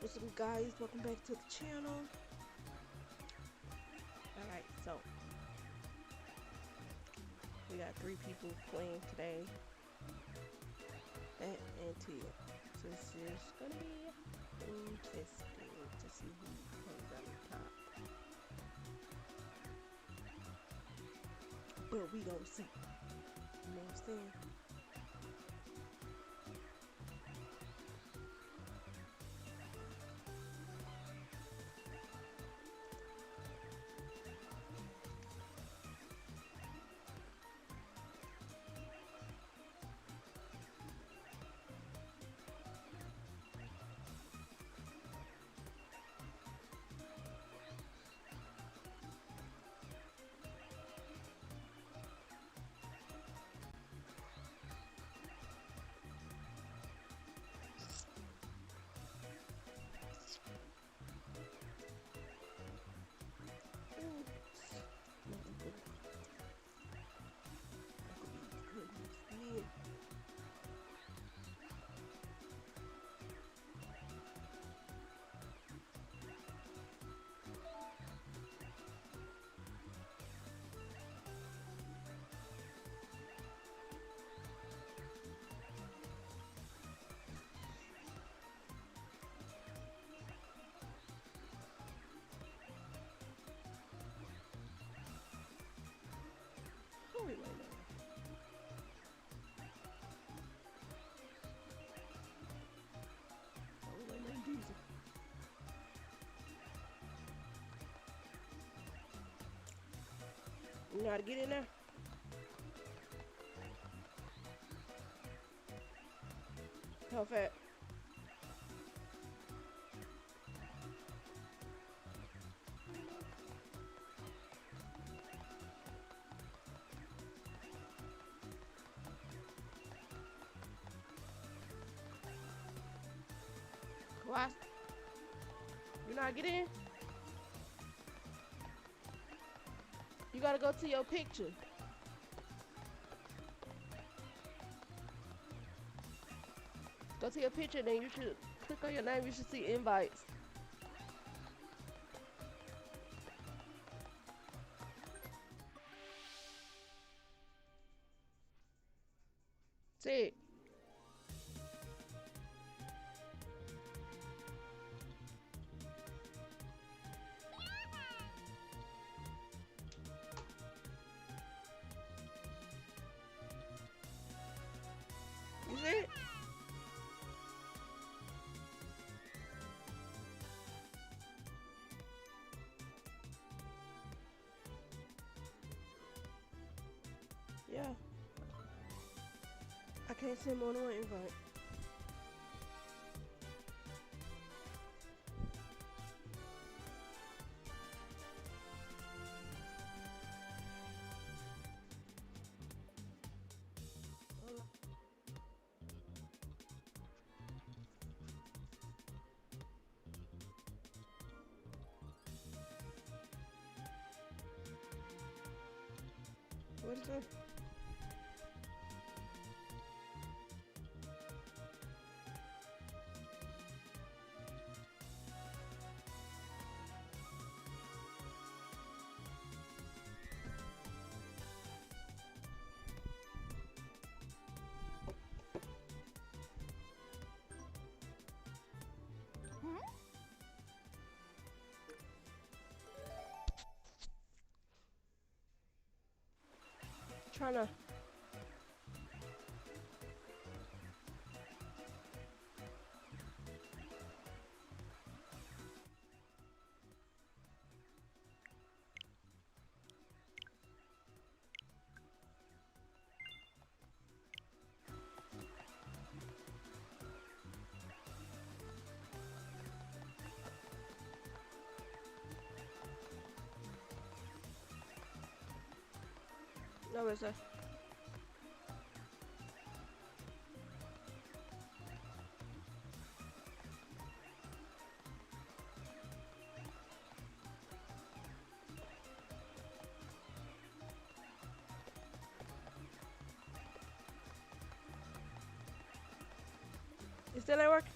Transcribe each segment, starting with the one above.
What's up, guys? Welcome back to the channel. Alright, so we got 3 people playing today. And Tia. So this is gonna be interesting to see who comes out on top. But we gonna see. You know what I'm saying? Who we right now? Oh, we right now, Diesel. You know how to get in there? How fast? What? You know how to get in? You gotta go to your picture. Go to your picture, then you should click on your name. You should see invites. See it. You see it? Yeah. I can't send more than one invite. What is it? Trying to. No, it's a. It still ain't working?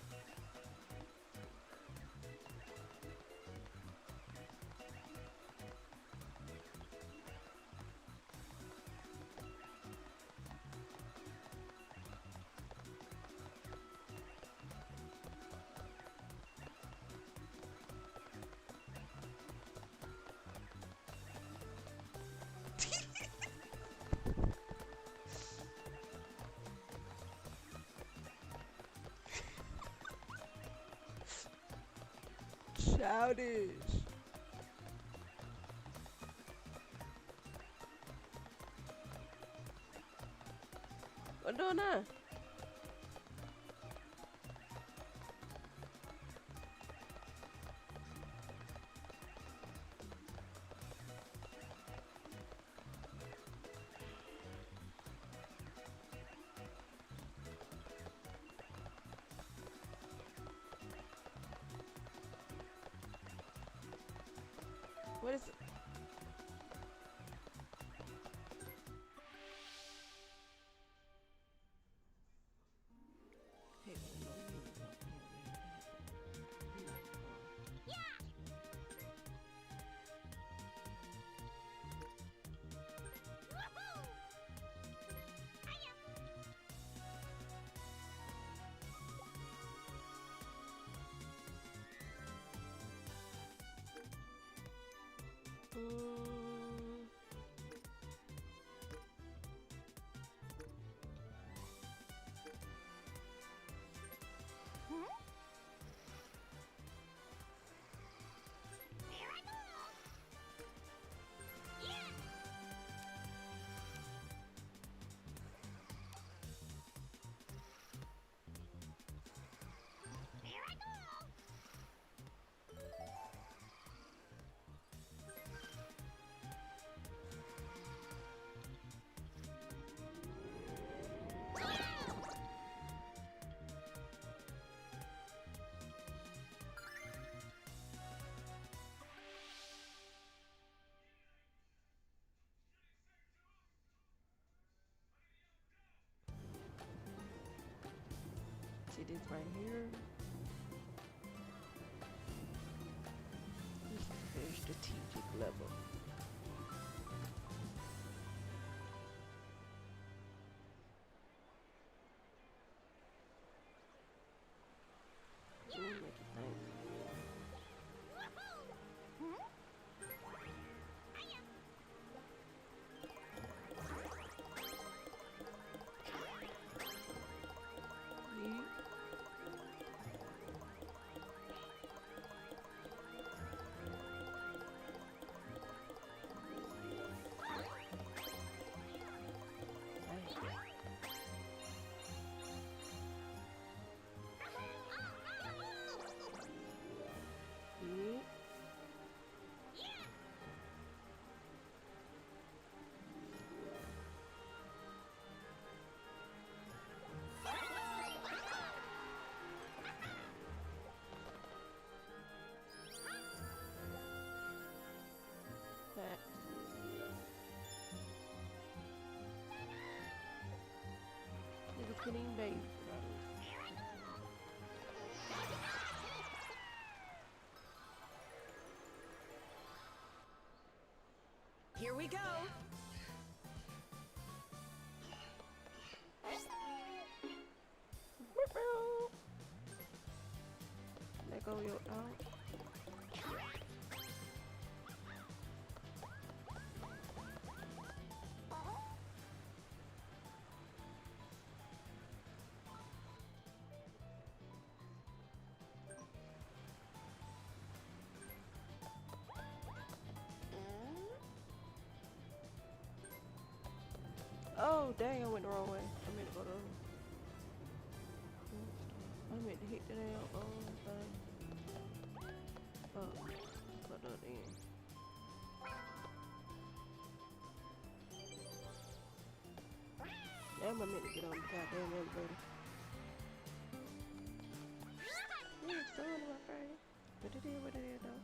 Childish. What doing now? What is it? Hey, mm, see this right here? This is very strategic level. Ooh, make it think. Yeah. Yeah. That. Niggas couldn't even bathe. Here we go. Let go your out. Oh dang, I went the wrong way. I meant to go the wrong. I meant to hit the damn thing. Oh, put that in. Damn, I meant to get on the goddamn elevator. Yeah, it's still on my Friday. But it is what it is though.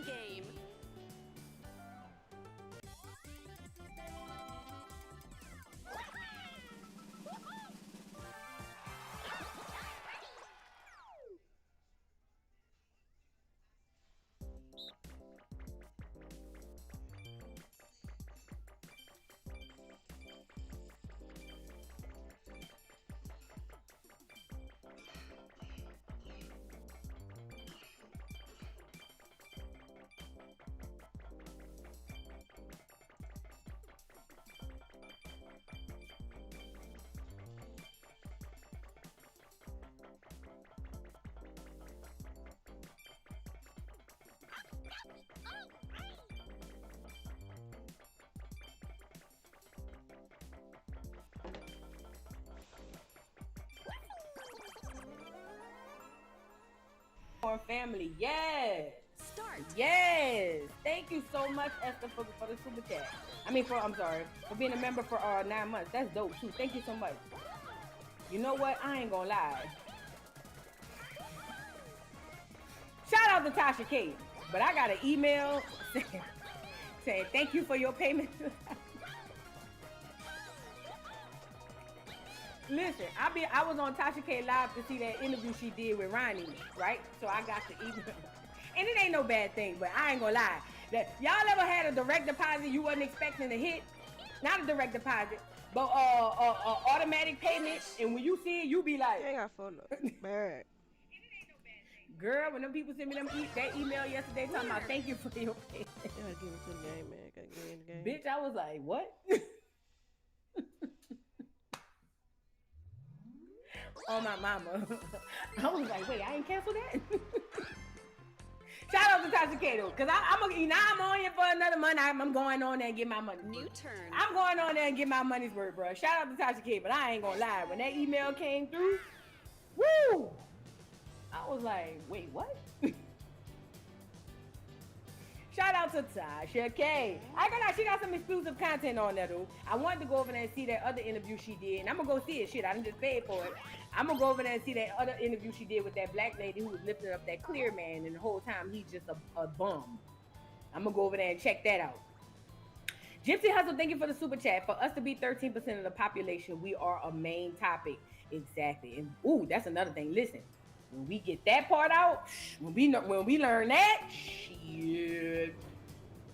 game. Family, yes, Start. yes. Thank you so much, Esther, for the super chat. I'm sorry, for being a member for 9 months. That's dope too. Thank you so much. You know what? I ain't gonna lie. Shout out to Tasha K. But I got an email saying thank you for your payment. Listen, I was on Tasha K Live to see that interview she did with Ronnie, right? So I got the email. And it ain't no bad thing, but I ain't gonna lie. That y'all ever had a direct deposit you wasn't expecting to hit? Not a direct deposit, but automatic payment. And when you see it, you be like, I ain't got phone number. Bad. girl, when them people sent me that email yesterday talking about thank you for your payment. You gotta get into the game, man. Gotta get in the game. Bitch, I was like, what? On my mama. I was like, wait, I ain't canceled that? Shout out to Tasha Kato, because I'm on here for another month. I'm going on there and get my money. New turn. I'm going on there and get my money's worth, bro. Shout out to Tasha K, but I ain't gonna lie. When that email came through, woo! I was like, wait, what? Shout out to Tasha K. I got out, she got some exclusive content on there, though. I wanted to go over there and see that other interview she did, and I'm gonna go see it. Shit, I done just paid for it. I'm gonna go over there and see that other interview she did with that black lady who was lifting up that clear man, and the whole time he's just a bum. I'm gonna go over there and check that out. Gypsy Hustle, thank you for the super chat. For us to be 13% of the population, we are a main topic. Exactly. And ooh, that's another thing. Listen, when we get that part out, when we learn that, shit, it's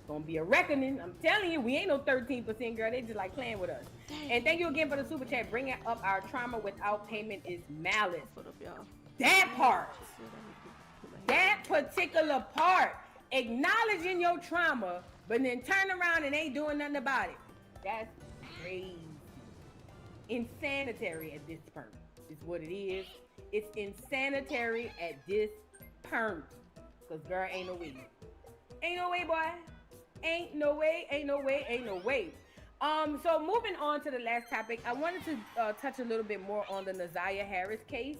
gonna be a reckoning. I'm telling you, we ain't no 13%, girl. They just like playing with us. Dang. And thank you again for the super chat. Bringing up our trauma without payment is malice. Put up, y'all. That part, that particular part, acknowledging your trauma, but then turn around and ain't doing nothing about it. That's crazy. Insanitary at this point is what it is. It's insanitary at this point. Cause girl, ain't no way. Ain't no way, boy. Ain't no way, ain't no way, ain't no way. So moving on to the last topic, I wanted to touch a little bit more on the Naziah Harris case.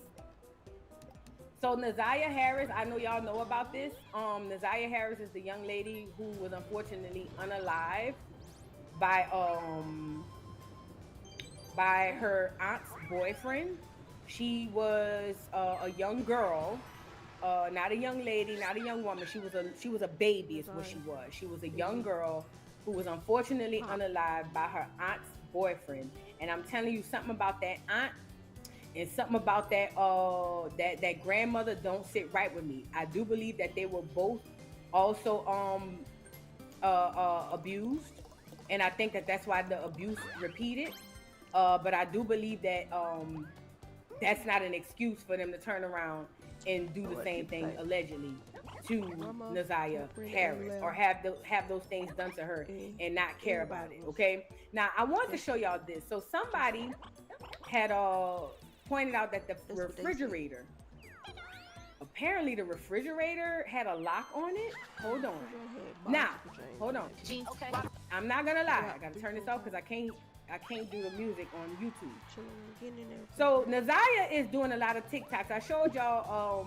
So Naziah Harris, I know y'all know about this. Naziah Harris is the young lady who was unfortunately unalived by her aunt's boyfriend. She was a young girl, not a young lady, not a young woman. She was a baby, is what she was. She was a young girl who was unfortunately unalived by her aunt's boyfriend. And I'm telling you something about that aunt. And something about that that grandmother don't sit right with me. I do believe that they were both also abused, and I think that that's why the abuse repeated. But I do believe that that's not an excuse for them to turn around and do the same thing allegedly to Naziah Harris, or have those things done to her and not care about it. Okay. Now I want to show y'all this. So somebody had pointed out that the refrigerator, apparently the refrigerator had a lock on it. Hold on. Now, hold on. Okay. I'm not gonna lie. I gotta turn this off because I can't do the music on YouTube. So Naziah is doing a lot of TikToks. I showed y'all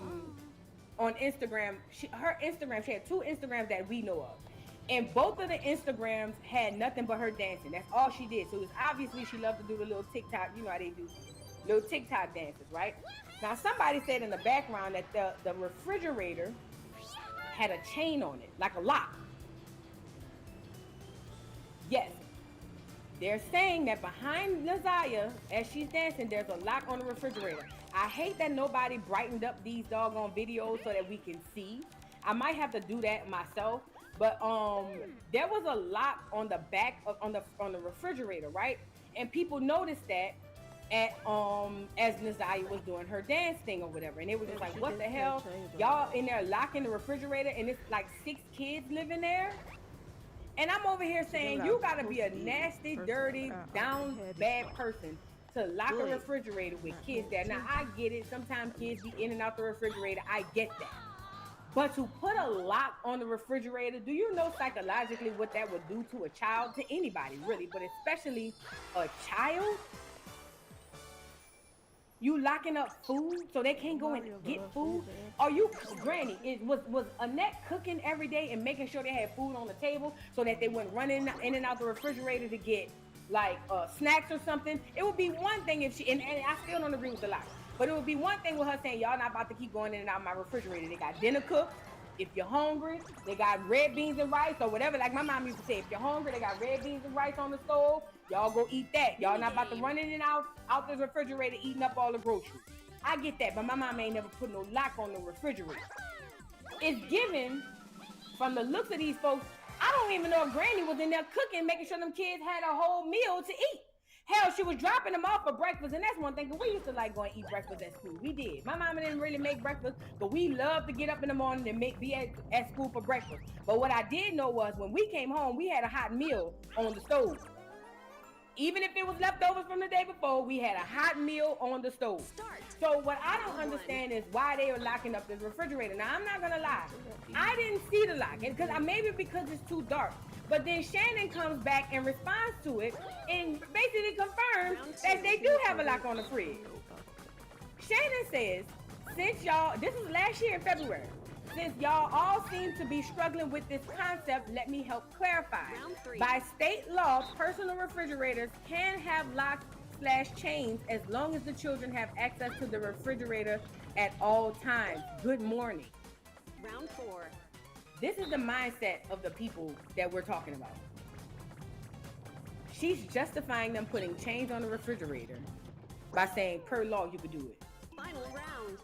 on Instagram. Her Instagram, she had 2 Instagrams that we know of. And both of the Instagrams had nothing but her dancing. That's all she did. So it was obviously she loved to do the little TikTok. You know how they do little TikTok dances, right? Now somebody said in the background that the refrigerator had a chain on it, like a lock. Yes. They're saying that behind Naziah, as she's dancing, there's a lock on the refrigerator. I hate that nobody brightened up these doggone videos so that we can see. I might have to do that myself. But there was a lock on the back of, on the refrigerator, right? And people noticed that at as Naziah was doing her dance thing or whatever, and it was just like, what the hell, y'all in there locking the refrigerator, and it's like 6 kids living there. And I'm over here saying you gotta be a nasty, dirty, down bad person to lock a refrigerator with kids there. Now I get it. Sometimes kids be in and out the refrigerator. I get that. But to put a lock on the refrigerator, do you know psychologically what that would do to a child, to anybody really, but especially a child? You locking up food so they can't go and get food? Are you, Granny, was Annette cooking every day and making sure they had food on the table so that they wouldn't run in and out the refrigerator to get like snacks or something? It would be one thing if she, and I still don't agree with the lock, but it would be one thing with her saying, y'all not about to keep going in and out of my refrigerator. They got dinner cooked. If you're hungry, they got red beans and rice or whatever. Like my mom used to say, if you're hungry, they got red beans and rice on the stove. Y'all go eat that. Y'all not about to run in and out the refrigerator eating up all the groceries. I get that, but my mom ain't never put no lock on the refrigerator. It's given, from the looks of these folks, I don't even know if Granny was in there cooking, making sure them kids had a whole meal to eat. Hell, she was dropping them off for breakfast, and that's one thing, because we used to like going to eat breakfast at school. We did. My mama didn't really make breakfast, but we loved to get up in the morning and be at school for breakfast. But what I did know was when we came home, we had a hot meal on the stove. Even if it was leftovers from the day before, we had a hot meal on the stove. So what I don't understand is why they are locking up this refrigerator. Now, I'm not going to lie. I didn't see the lock, because maybe because it's too dark. But then Shannon comes back and responds to it and basically confirms that they do have a lock on the fridge. Shannon says, since y'all, this was last year in February, since y'all all seem to be struggling with this concept, let me help clarify. By state law, personal refrigerators can have locks/chains as long as the children have access to the refrigerator at all times. Good morning. Round 4. This is the mindset of the people that we're talking about. She's justifying them putting chains on the refrigerator by saying per law you could do it. Final round.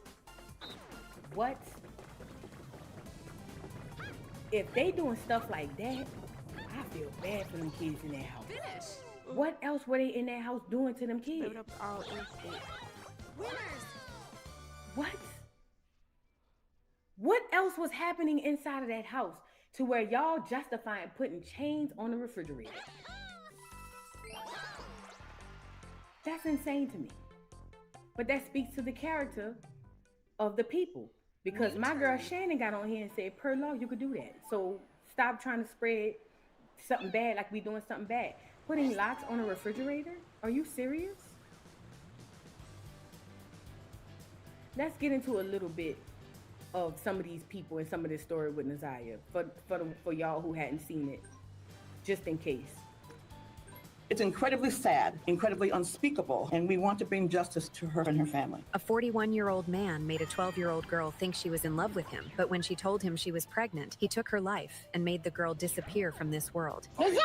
What? If they doing stuff like that, I feel bad for them kids in that house. Finish. What else were they in that house doing to them kids? Winners. What? What else was happening inside of that house to where y'all justifying putting chains on the refrigerator? That's insane to me. But that speaks to the character of the people. Because my girl Shannon got on here and said, per law, you could do that. So stop trying to spread something bad like we doing something bad. Putting locks on a refrigerator? Are you serious? Let's get into a little bit of some of these people and some of this story with Naziah for y'all who hadn't seen it, just in case. It's incredibly sad, incredibly unspeakable, and we want to bring justice to her and her family. A 41-year-old man made a 12-year-old girl think she was in love with him, but when she told him she was pregnant, he took her life and made the girl disappear from this world. Naziah!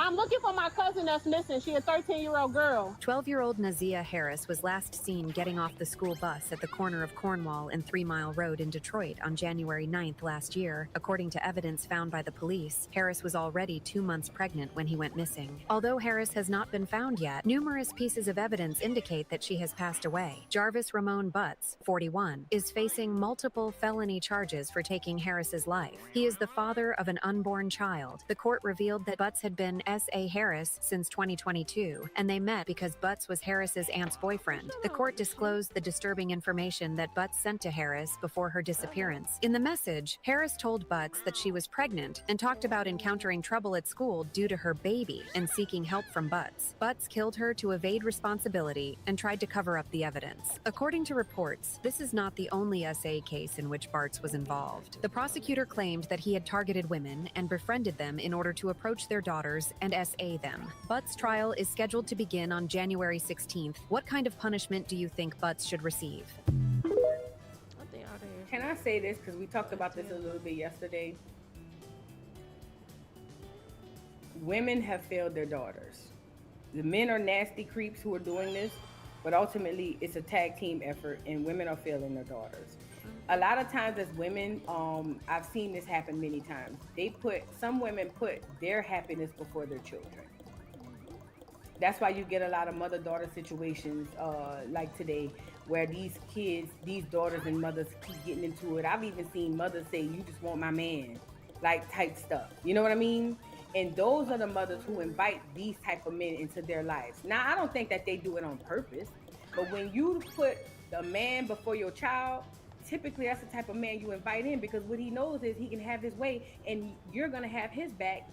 I'm looking for my cousin that's missing. She a 13-year-old girl. 12-year-old Naziah Harris was last seen getting off the school bus at the corner of Cornwall and 3 Mile Road in Detroit on January 9th last year. According to evidence found by the police, Harris was already 2 months pregnant when he went missing. Although Harris has not been found yet, numerous pieces of evidence indicate that she has passed away. Jarvis Ramon Butts, 41, is facing multiple felony charges for taking Harris's life. He is the father of an unborn child. The court revealed that Butts had been S.A. Harris since 2022, and they met because Butts was Harris's aunt's boyfriend. The court disclosed the disturbing information that Butts sent to Harris before her disappearance. In the message, Harris told Butts that she was pregnant and talked about encountering trouble at school due to her baby and seeking help from Butts. Butts killed her to evade responsibility and tried to cover up the evidence. According to reports, this is not the only S.A. case in which Butts was involved. The prosecutor claimed that he had targeted women and befriended them in order to approach their daughters and S.A. them. Butts' trial is scheduled to begin on January 16th. What kind of punishment do you think Butts should receive? Can I say this because we talked about this a little bit yesterday. Women have failed their daughters. The men are nasty creeps who are doing this, but ultimately it's a tag team effort, and women are failing their daughters. A lot of times as women, I've seen this happen many times. Some women put their happiness before their children. That's why you get a lot of mother-daughter situations like today, where these kids, these daughters and mothers keep getting into it. I've even seen mothers say, "You just want my man," like type stuff. You know what I mean? And those are the mothers who invite these type of men into their lives. Now, I don't think that they do it on purpose, but when you put the man before your child, typically that's the type of man you invite in, because what he knows is he can have his way and you're going to have his back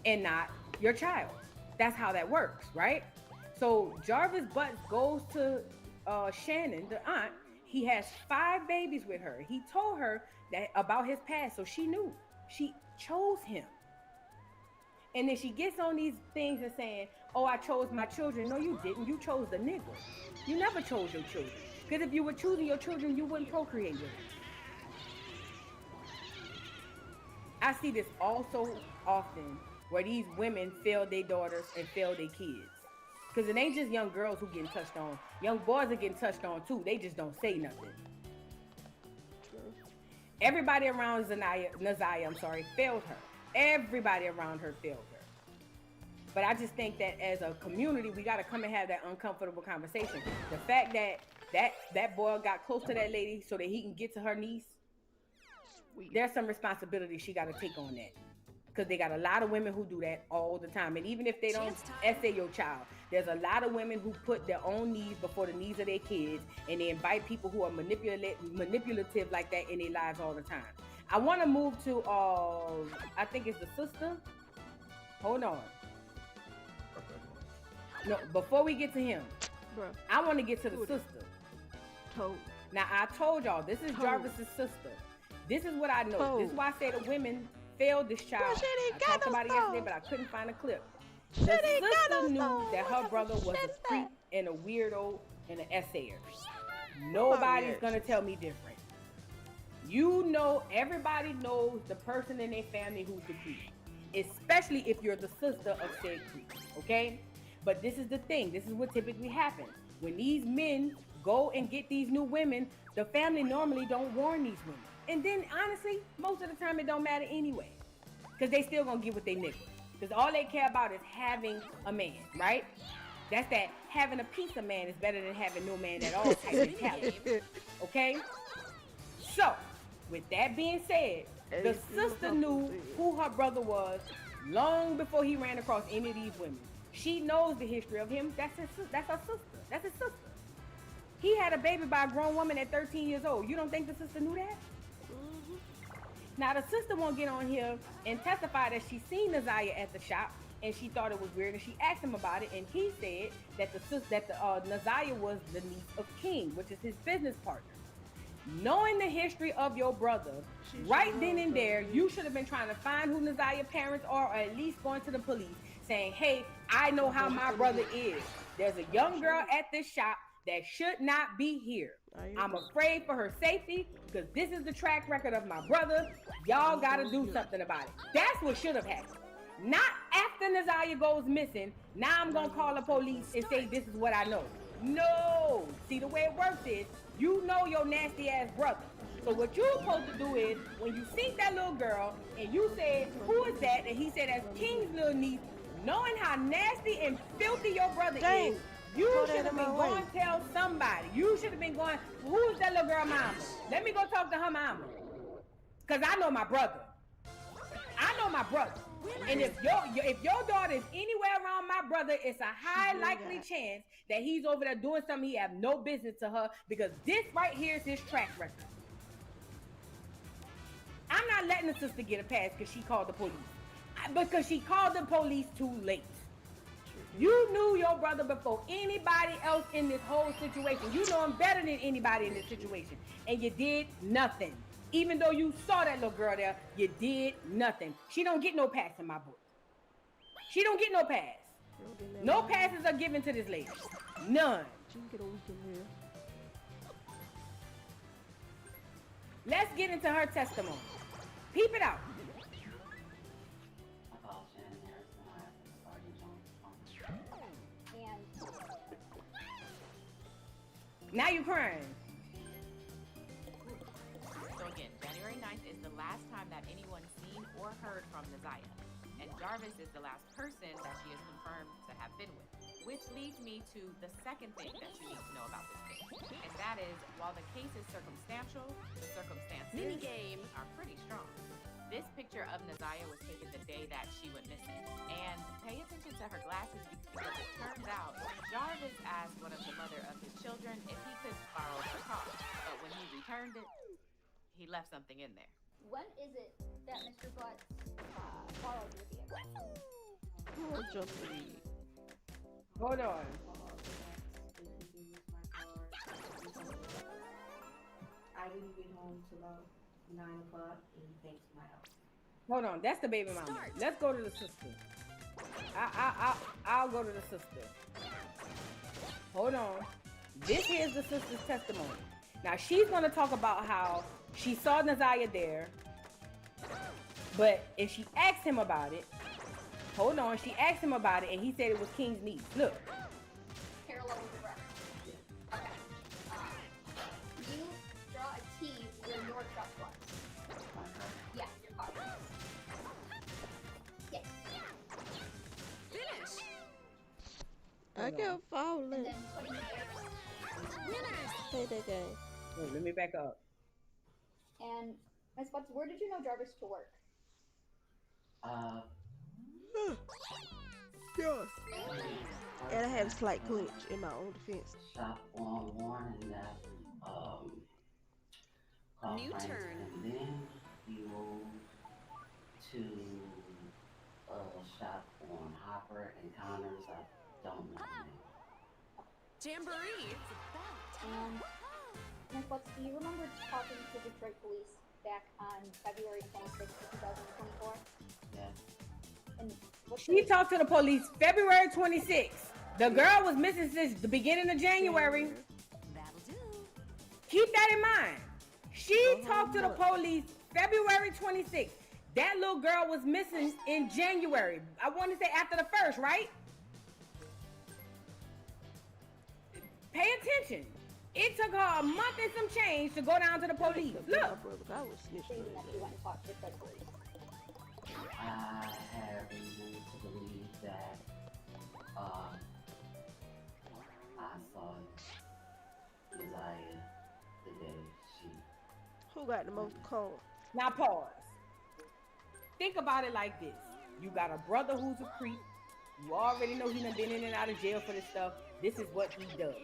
and not your child. That's how that works, right? So Jarvis Butts goes to Shannon, the aunt. He has 5 babies with her. He told her that about his past, so she knew. She chose him. And then she gets on these things and saying, "Oh, I chose my children." No, you didn't. You chose the nigga. You never chose your children. Because if you were choosing your children, you wouldn't procreate with them. I see this all so often, where these women fail their daughters and fail their kids. Because it ain't just young girls who getting touched on. Young boys are getting touched on too. They just don't say nothing. True. Everybody around Naziah, failed her. Everybody around her failed her. But I just think that as a community, we got to come and have that uncomfortable conversation. The fact that boy got close to that lady so that he can get to her niece, Sweet. there's some responsibility she got to take on that. Because they got a lot of women who do that all the time. And even if they don't essay your child, there's a lot of women who put their own needs before the needs of their kids, and they invite people who are manipulative like that in their lives all the time. I want to move to, I think it's the sister. Hold on. No, before we get to him, Bruh. I want to get to the sister. Told. Now, I told y'all, this is Jarvis's sister. This is what I know. This is why I say the women failed this child. Bruh, she didn't I got talked no about it stuff. yesterday, but I couldn't find a clip. She The didn't got sister no knew stuff. that her What brother type of was shit a is freak that? and a weirdo and an essayer. Nobody's bitch. gonna tell me different. You know, everybody knows the person in their family who's the creep, especially if you're the sister of said creep, okay? But this is the thing. This is what typically happens. When these men go and get these new women, the family normally don't warn these women. And then, honestly, most of the time it don't matter anyway, because they still gonna get what they nigga. Because all they care about is having a man, right? That's that having a piece of man is better than having no man at all type mentality, okay? So, with that being said, the sister knew who her brother was long before he ran across any of these women. She knows the history of him. That's her sister. That's his sister. He had a baby by a grown woman at 13 years old. You don't think the sister knew that? Now, the sister won't get on here and testify that she seen Naziah at the shop and she thought it was weird, and she asked him about it, and he said that Naziah was the niece of King, which is his business partner. Knowing the history of your brother, right then and there, you should have been trying to find who Naziah's parents are, or at least going to the police saying, "Hey, I know how my brother is. There's a young girl at this shop that should not be here. I'm afraid for her safety because this is the track record of my brother. Y'all got to do something about it." That's what should have happened. Not after Naziah goes missing, now I'm going to call the police and say this is what I know. No. See, the way it works is, you know your nasty ass brother. So what you're supposed to do is, when you see that little girl and you said, "Who is that?" and he said, "That's King's little niece," knowing how nasty and filthy your brother is, you should have been going to tell somebody. You should have been going, "Who is that little girl mama? Let me go talk to her mama. Because I know my brother. I know my brother. And if your daughter is anywhere around my brother, it's a high likely chance that he's over there doing something he have no business to her, because this right here is his track record." I'm not letting the sister get a pass because she called the police. Because she called the police too late. You knew your brother before anybody else in this whole situation. You know him better than anybody in this situation. And you did nothing. Even though you saw that little girl there, you did nothing. She don't get no pass in my book. She don't get no pass. No passes are given to this lady. None. She can get a weekend here. Let's get into her testimony. Peep it out. I called Shannon Harris and I asked her about you And Now you crying. So again, January 9th is the last time that anyone's seen or heard from Nazaya. And Jarvis is the last person that she is confirmed to have been with. Which leads me to the second thing that you need to know about this case. And that is, while the case is circumstantial, the circumstances Minigame. are pretty strong. This picture of Nazaya was taken the day that she went missing. And pay attention to her glasses because it turns out Jarvis asked one of the mother of his children if he could borrow her car. But when he returned it, he left something in there. when is it that Mr. Butts borrowed your vehicle? Oh, Jamboree. Hold on. I didn't get home till about 9 o'clock and thanks to my house. Hold on. That's the baby mama. Start. Let's go to the sister. I'll go to the sister. Hold on. This here's the sister's testimony. Now she's gonna talk about how she saw Nazaya there, but if she asked him about it, hold on, she asked him about it and he said it was King's niece. Look. Parallel with the record. Okay. You draw a T where your truck was. Yeah, your car. Yes. Finish. I kept falling. And then putting the X. Winners. Play that game. Wait, let me back up. And Ms. Butts, where did you know Jarvis to work? Yeah. And I had a slight glitch in my own defense. shop on Warren and that called New Frank's, turn. and then he moved to shop on Hopper and Connors. I don't know the name. Jamboree. And Ms. Butts, do you remember talking to Detroit police back on February 26th, 2024? Yeah. And what She talked to the police February 26th. The girl was missing since the beginning of January. That'll do. Keep that in mind. She talked to the police February 26th. That little girl was missing in January. I want to say after the 1st, right? Pay attention. It took her a month and some change to go down to the police. Look. My brother, I was snitching stating on that you went and talked to Detroit police? I have reason to believe that I saw Desire the day she. Who got the most cold? Now pause. Think about it like this. You got a brother who's a creep. You already know he done been in and out of jail for this stuff. This is what he does.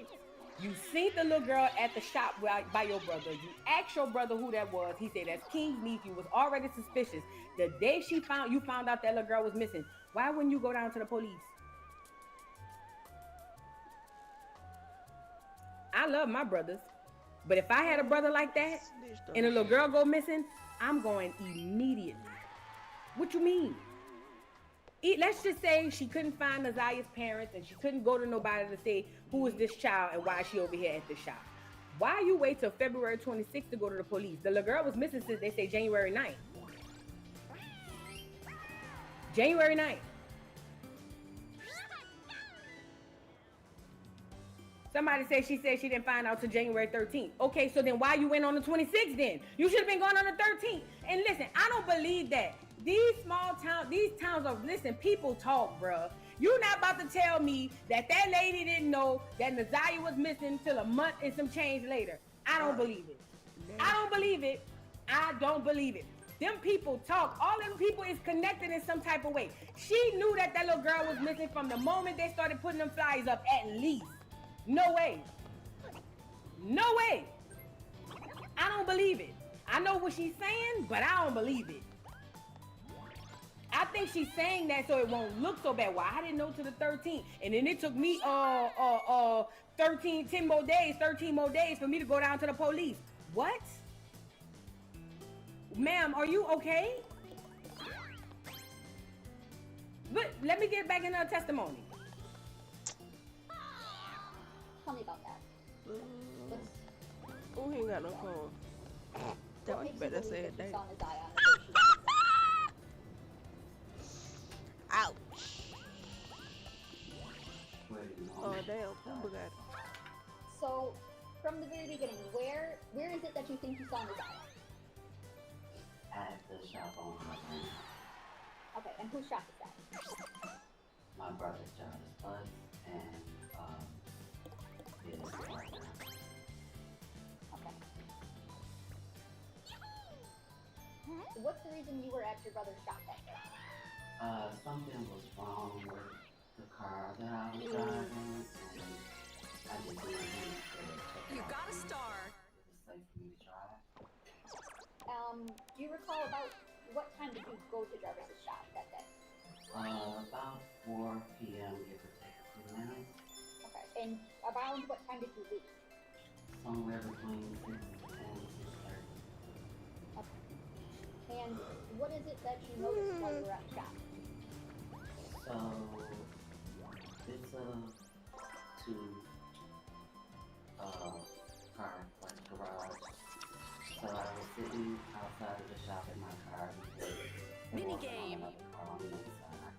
You seen the little girl at the shop by your brother. You asked your brother who that was. He said that's King's niece. You was already suspicious. The day you found out that little girl was missing. Why wouldn't you go down to the police? I love my brothers. But if I had a brother like that Snitched on and a me. little girl go missing, I'm going immediately. What you mean? Let's just say she couldn't find Nazaya's parents and she couldn't go to nobody to say who is this child and why is she over here at the shop. Why you wait till February 26th to go to the police? The little girl was missing since they say January 9th. January 9th. Somebody said she didn't find out till January 13th. Okay, so then why you went on the 26th then? You should have been going on the 13th. And listen, I don't believe that. These small towns, these towns are, listen, people talk, bruh. You not about to tell me that that lady didn't know that Nazaya was missing till a month and some change later. I don't believe it. I don't believe it. I don't believe it. Them people talk. All them people is connected in some type of way. She knew that that little girl was missing from the moment they started putting them flyers up at least. No way. No way. I don't believe it. I know what she's saying, but I don't believe it. I think she's saying that so it won't look so bad. Well, I didn't know till the 13th. And then it took me 13 more days for me to go down to the police. What? Ma'am, are you okay? But let me get back in her testimony. Tell me about that. Oh, he ain't got no phone. That What was makes you better believe say that it, you Dave. saw Nadiah on the day she got missing? Ouch. Where do you Oh, want me damn. to start? Remember that. So, from the very beginning, where is it that you think you saw Nadiah? At the shop on my own. Okay, and whose shop is that? My brother's Jarvis Bud and his partner. Okay. What's the reason you were at your brother's shop that day? Something was wrong with the car that I was driving, and I just needed him to check it You out got a for me. star. It was safe for me to drive. Do you recall about what time did you go to Jarvis's shop that day? About 4 p.m. give or take a few minutes. Okay, and around what time did you leave? Somewhere between 6 and 6:30. Okay. And what is it that you noticed while you were at the shop? So it's a two car like garage. So I was sitting outside of the shop in my car because there Mini wasn't game. another car on the inside.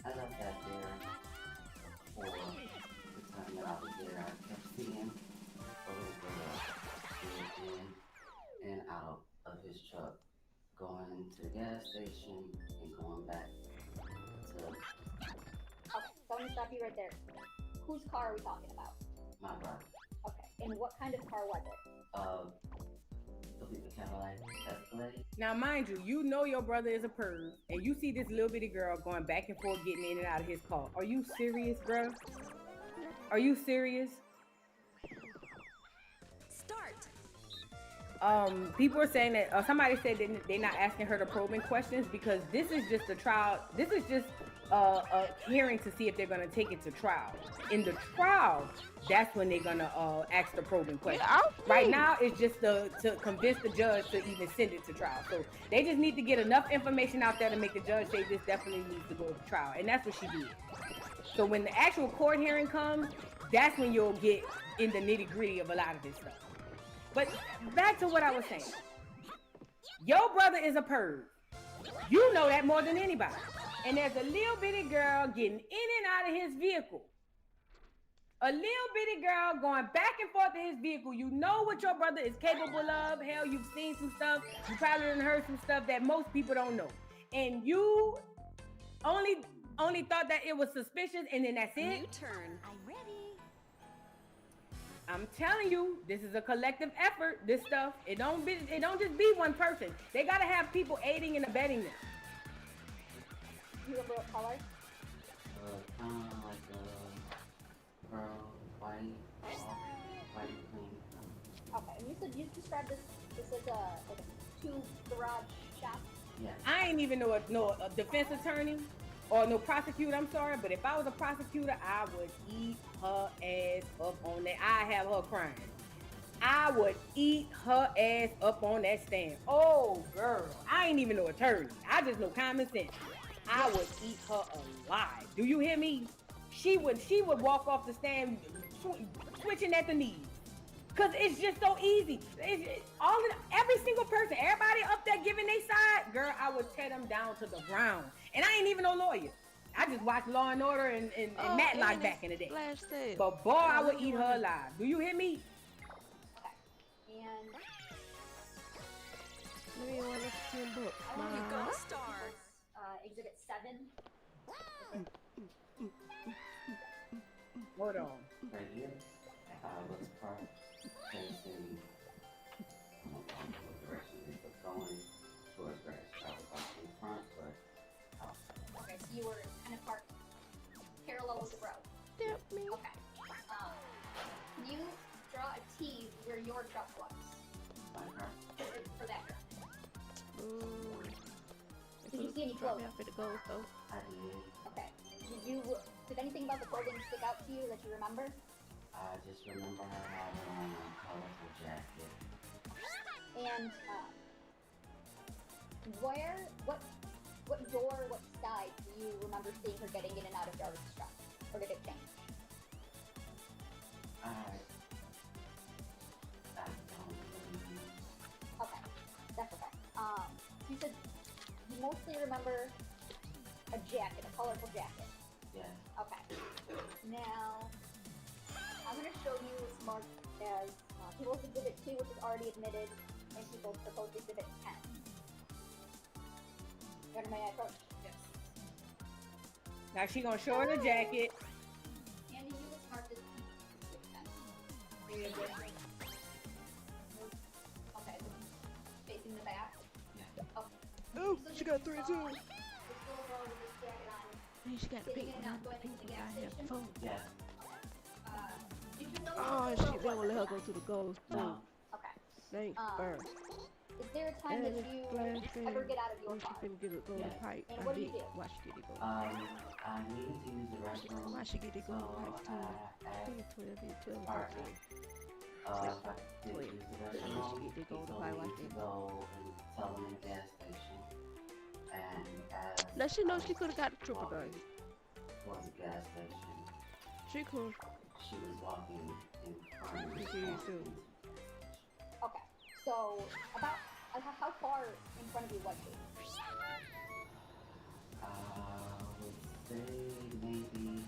As I sat there for the time that I was there, I kept seeing a little girl getting in and out of his truck, going to the gas station and going back to Okay, so I'm gonna stop you right there. Whose car are we talking about? my brother. Okay, and what kind of car was it? I believe the Cadillac Escalade. Now, mind you, you know your brother is a perv, and you see this little bitty girl going back and forth, getting in and out of his car. Are you serious, bruh? Are you serious? Start. People are saying that somebody said that they're not asking her the probing questions because this is just a trial. This is just a hearing to see if they're gonna take it to trial. In the trial, that's when they're gonna ask the probing questions. Right now, it's just to convince the judge to even send it to trial. So they just need to get enough information out there to make the judge say this definitely needs to go to trial, and that's what she did. So when the actual court hearing comes, that's when you'll get in the nitty-gritty of a lot of this stuff. But back to what I was saying. Your brother is a perv. You know that more than anybody. And there's a little bitty girl getting in and out of his vehicle. A little bitty girl going back and forth in his vehicle. You know what your brother is capable of. Hell, you've seen some stuff. You probably done heard some stuff that most people don't know. And you only thought that it was suspicious, and then that's it. New turn. I'm ready. I'm telling you, this is a collective effort. This stuff, it don't just be one person. They gotta have people aiding and abetting them. Do you remember what color? Kind of like a pearl, white, white clean. Okay, and you said you described this as a two garage shop. Yes. I ain't even no defense attorney or no prosecutor, I'm sorry, but if I was a prosecutor, I would eat her ass up on that. I have her crying. I would eat her ass up on that stand. Oh, girl, I ain't even no attorney. I just know common sense. I would eat her alive. Do you hear me? She would walk off the stand switching at the knees. Cause it's just so easy. Every single person, everybody up there giving their side, girl, I would tear them down to the ground. And I ain't even no lawyer. I just watched Law and Order and Matlock back in the day. But boy, I would eat her alive. Do you hear me? Okay. And Maybe you want to see a book. I want You to got a star. Exhibit 7. Hold on. Right here, was parked facing, I don't know what direction it was going towards grass. I was parked in front, but Okay, so you were kind of parked parallel with the road. Yep, me. Okay. Can you draw a T where your truck was? my car. For that girl. Did you see any drop clothes? me off at the gold though? I did. Okay. Did anything about the clothing stick out to you that you remember? I just remember her having on a colorful jacket. And what door, what side do you remember seeing her getting in and out of Jarvis' truck? Or did it change? I don't remember. You said you mostly remember a jacket, a colorful jacket. Yes. Okay. Now, I'm going to show you what's marked as People's Exhibit 2, which is already admitted, and People's Proposed Exhibit 10. You under my approach? Yes. Now she gonna show her the jacket. Andy, you was marked as Exhibit 10. Okay, so facing the back. Yeah. Okay. Oh, So she you got 3 saw too. This little girl with this jacket on. Man, she got the Sitting pink in one. and out, going Pink into the one gas I have station. 4. Yes. Did you know Oh, who this shit, little they girl won't let her was? go to the goals. No. Okay. Thanks, burn. Is there a time that you ever get out of your When she car? finna get it go to the Yeah. pipe. And I what do you did. do? Why she get it go? I needed to use the restroom. Why she get it go to the So pipe too? I I think it's 12, it's 12, partner, 13. if I did use the restroom, She he get to go told to buy me like to that. go and tell them in the gas station. And as Let she know I she was could have got the triple walking gun. towards the gas station, She could. she was walking in front of me. She did too. Okay. So, about how far in front of you was she? I would say maybe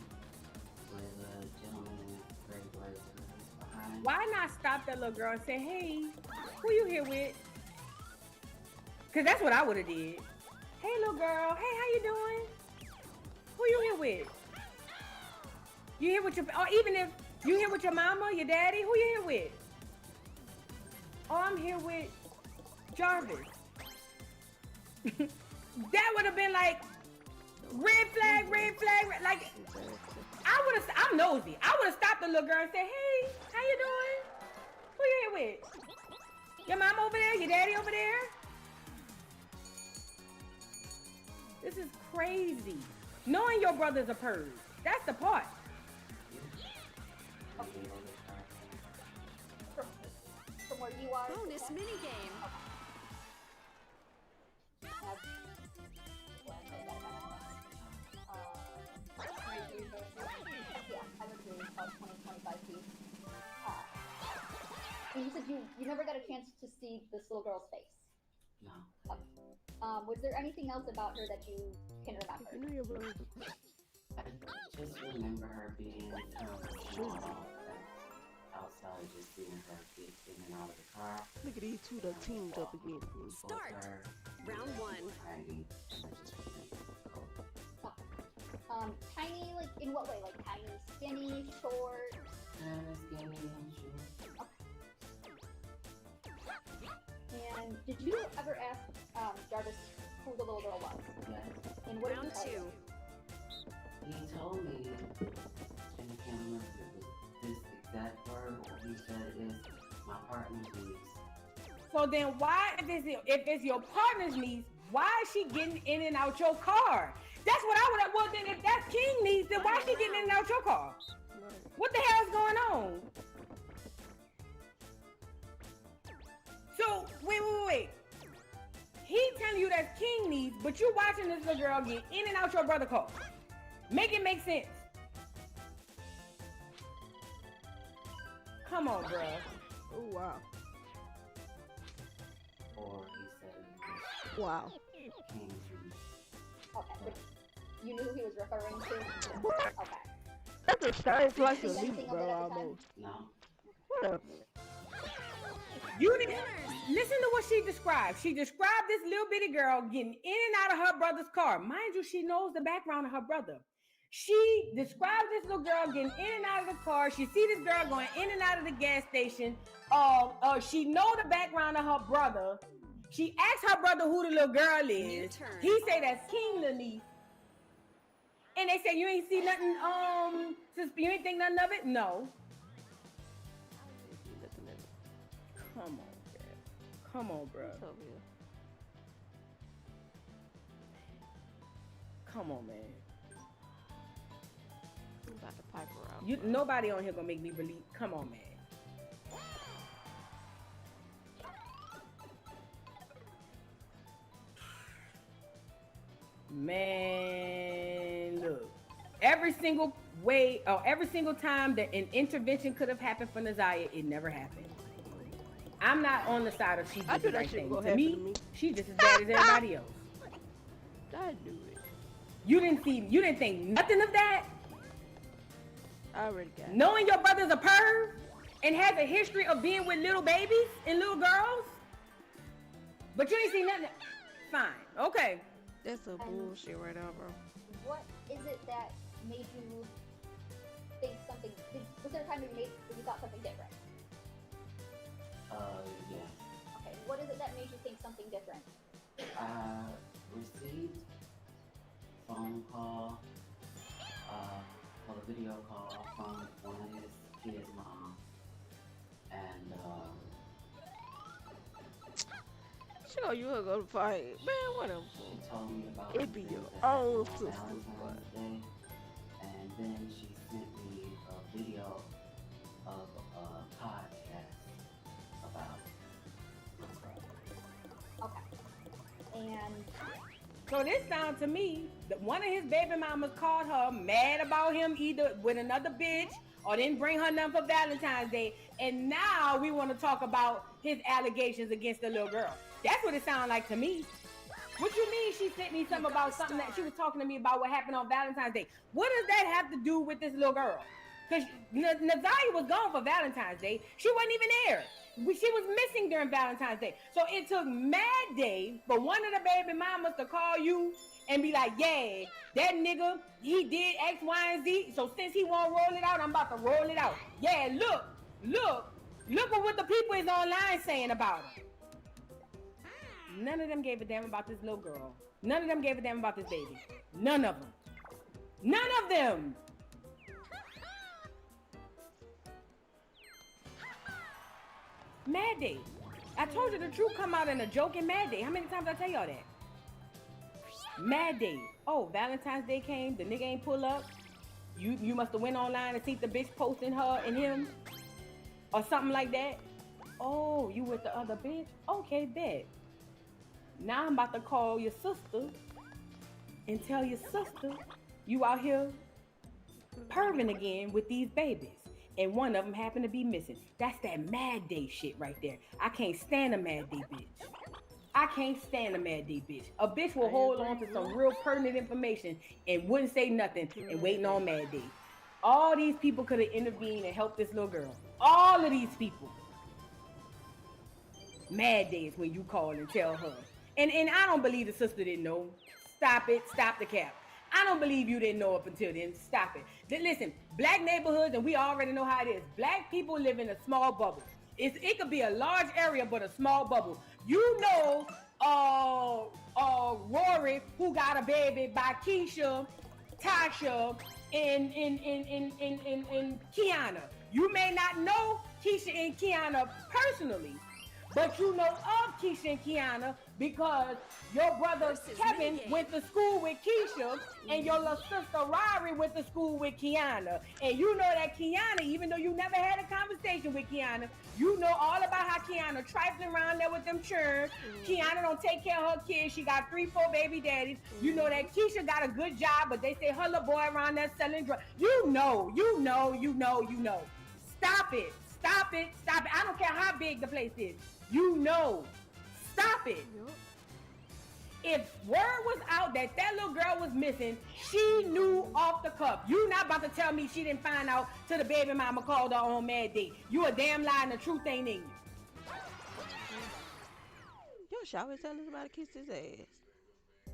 with a gentleman in a gray blazer behind. Why not stop that little girl and say, hey, who you here with? Cause that's what I would have did. Hey little girl, hey, how you doing? Who you here with? You here with your, or even if you here with your mama, your daddy, who you here with? Oh, I'm here with Jarvis. That would have been like, red flag, like, I'm nosy. I would have stopped the little girl and said, hey, how you doing? Who you here with? Your mom over there? Your daddy over there? This is crazy. Knowing your brother's a purge. That's the part. From where you are? Bonus minigame. Yeah, I would agree. About 20, 25 feet. And you said you never got a chance to see this little girl's face. No. Was there anything else about her that you can remember? You know your brother. I just remember her being kind of small. Outside, just seeing her get in and out of the car. Look at these two that teamed up against me. Start. Round 1. Tiny. Tiny, like, in what way? Like, tiny, skinny, short? Kind of skinny and short. And did you ever ask Jarvis who the little girl was? Yes. And what did Round he tell 2. you? He told me, and I can't remember if it was this exact word, he said it's my partner's niece. So then why, if it's your partner's niece, why is she getting in and out your car? That's what I would have, well then if that's King niece, then why is she getting in and out your car? What the hell is going on? So, wait. He telling you that's King niece, but you watching this little girl get in and out your brother's car. Make it make sense. Come on, bruh. Oh, wow. Or he said it Wow. was King's niece. Okay, but you knew who he was referring to? What? Okay. That's a science like a Anything leap, of bro, it at the time? almost. No. What up? You didn't listen to what she described. She described this little bitty girl getting in and out of her brother's car. Mind you, she knows the background of her brother. She describes this little girl getting in and out of the car. She see this girl going in and out of the gas station. She know the background of her brother. She asked her brother who the little girl is. He say that's King the niece. And they say you ain't see nothing. Since you ain't think nothing of it. No. Come on, bruh. Come on, bro. Come on, man. I'm about to pipe her out. You nobody on here gonna make me believe. Come on, man. Man, look. Every single way, or every single time that an intervention could have happened for Nazaya, it never happened. I'm not on the side of she I did knew the that right shit thing. was To gonna happen me, to me. she's just as bad as everybody else. I knew it. You didn't think nothing of that? I already got it. Knowing your brother's a perv and has a history of being with little babies and little girls? But you ain't seen nothing. Fine. Okay. That's some bullshit right now, bro. What is it that made you think something? Was there a time when you thought something different? Yeah. Okay. What is it that made you think something different? I received phone call, a video call from one of his kids' mom, and You gonna go to fight, man? Whatever. she told me about It the be things your that own happened sister, on Valentine's Day, and then she sent me a video of a podcast about my brother. Okay. And So this sounds to me that one of his baby mamas called her mad about him either with another bitch or didn't bring her none for Valentine's Day. And now we want to talk about his allegations against the little girl. That's what it sounds like to me. What you mean she sent me something about something that she was talking to me about what happened on Valentine's Day? What does that have to do with this little girl? Because Nazaya was gone for Valentine's Day. She wasn't even there. She was missing during Valentine's Day. So it took mad day for one of the baby mamas to call you and be like, yeah, that nigga, he did X, Y, and Z. So since he won't roll it out, I'm about to roll it out. Yeah, look at what the people is online saying about him. None of them gave a damn about this little girl. None of them gave a damn about this baby. None of them. None of them. Mad Day. I told you the truth come out in a joke in Mad Day. How many times I tell y'all that? Mad Day. Oh, Valentine's Day came. The nigga ain't pull up. You must have went online and seen the bitch posting her and him. Or something like that. Oh, you with the other bitch? Okay, bet. Now I'm about to call your sister and tell your sister you out here perving again with these babies. And one of them happened to be missing. That's that Mad Day shit right there. I can't stand a Mad Day bitch. I can't stand a Mad Day bitch. A bitch will hold on to some real pertinent information and wouldn't say nothing and waiting on Mad Day. All these people could have intervened and helped this little girl. All of these people. Mad Day is when you call and tell her. And I don't believe the sister didn't know. Stop it. Stop the cap. I don't believe you didn't know up until then. Stop it. Listen, black neighborhoods, and we already know how it is. Black people live in a small bubble. It could be a large area, but a small bubble. You know, Rory, who got a baby by Keisha, Tasha, and Kiana. You may not know Keisha and Kiana personally, but you know of Keisha and Kiana because your brother Kevin went to school with Keisha and your little sister Rari went to school with Kiana. And you know that Kiana, even though you never had a conversation with Kiana, you know all about how Kiana trifling around there with them churns. Kiana don't take care of her kids. She got 3-4 baby daddies. You know that Keisha got a good job, but they say her little boy around there selling drugs. You know. Stop it. I don't care how big the place is. You know. Stop it. If word was out that little girl was missing, she knew off the cuff. You not about to tell me she didn't find out till the baby mama called her on Mad Day. You a damn lie and the truth ain't in you. Yo, she always telling somebody to kiss his ass.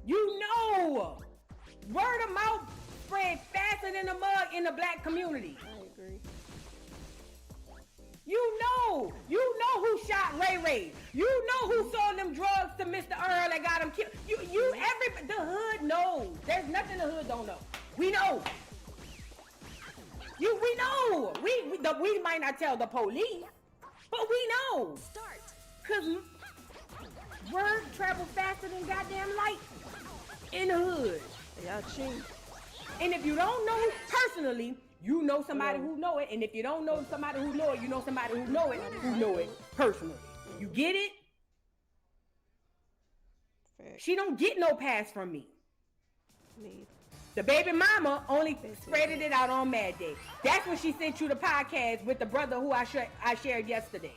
You know. Word of mouth spread faster than the mug in the black community. I agree. You know who shot Ray Ray. You know who sold them drugs to Mr. Earl that got him killed. The hood knows. There's nothing the hood don't know. We know. We know. We might not tell the police, but we know. Start. Cause word travel faster than goddamn light in the hood. Y'all cheat. And if you don't know personally, you know somebody who know it. And if you don't know somebody who know it, you know somebody who know it personally. You get it? Fact. She don't get no pass from me. Neither. The baby mama only spreaded it out on Mad Day. That's when she sent you the podcast with the brother who I shared yesterday.